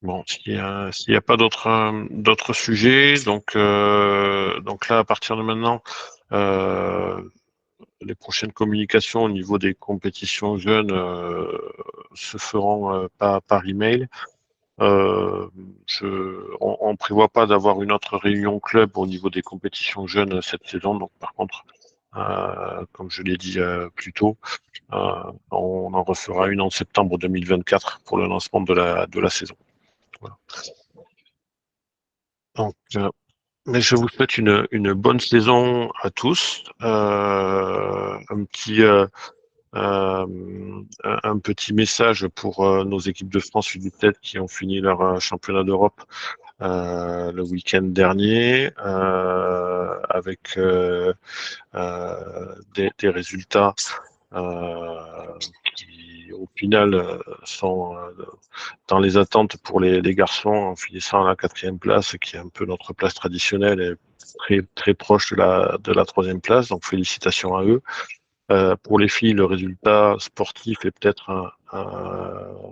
Bon, s'il y a pas d'autres sujets, donc là, à partir de maintenant, les prochaines communications au niveau des compétitions jeunes se feront par email. On ne prévoit pas d'avoir une autre réunion club au niveau des compétitions jeunes cette saison. Donc, par contre, comme je l'ai dit plus tôt, on en refera une en septembre 2024 pour le lancement de la saison. Voilà. Donc, mais je vous souhaite une bonne saison à tous. Un petit message pour nos équipes de France U17 qui ont fini leur championnat d'Europe le week-end dernier avec des résultats qui au final sont dans les attentes pour les garçons en finissant à la 4e place, qui est un peu notre place traditionnelle et très très proche de la 3e place. Donc félicitations à eux. Pour les filles, le résultat sportif est peut-être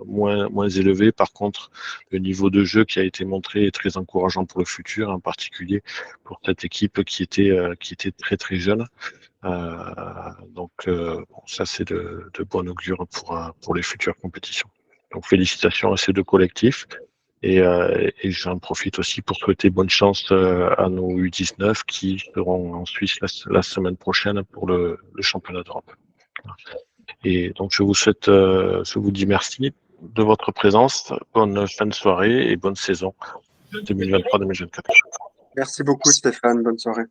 moins élevé. Par contre, le niveau de jeu qui a été montré est très encourageant pour le futur, en particulier pour cette équipe qui était très très jeune. Donc ça c'est de bon augure pour les futures compétitions. Donc félicitations à ces deux collectifs et j'en profite aussi pour souhaiter bonne chance à nos U19 qui seront en Suisse la semaine prochaine pour le championnat d'Europe. Et donc je vous dis merci de votre présence, bonne fin de soirée et bonne saison 2023-2024. Merci beaucoup Stéphane, bonne soirée.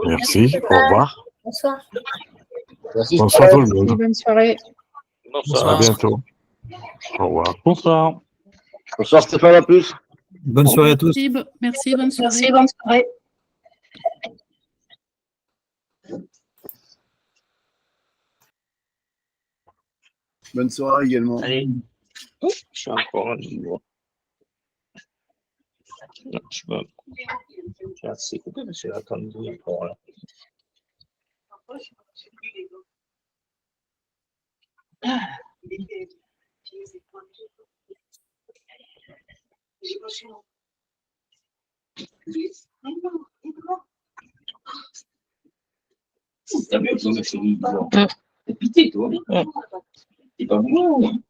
Merci, au revoir. Bonsoir. Merci. Bonsoir tout le monde. Bonne soirée. Bonsoir. À bientôt. Au revoir. Bonsoir. Bonsoir Stéphane, à plus. Bonne soirée à tous. Merci, bonne soirée. Merci, bonne soirée. Bonne soirée également. Allez. Je suis encore à niveau. Non, je peux. J'ai assez coupé parce que j'ai attendu encore là. T'as bien besoin de faire une. T'es pité, toi. T'es pas bon.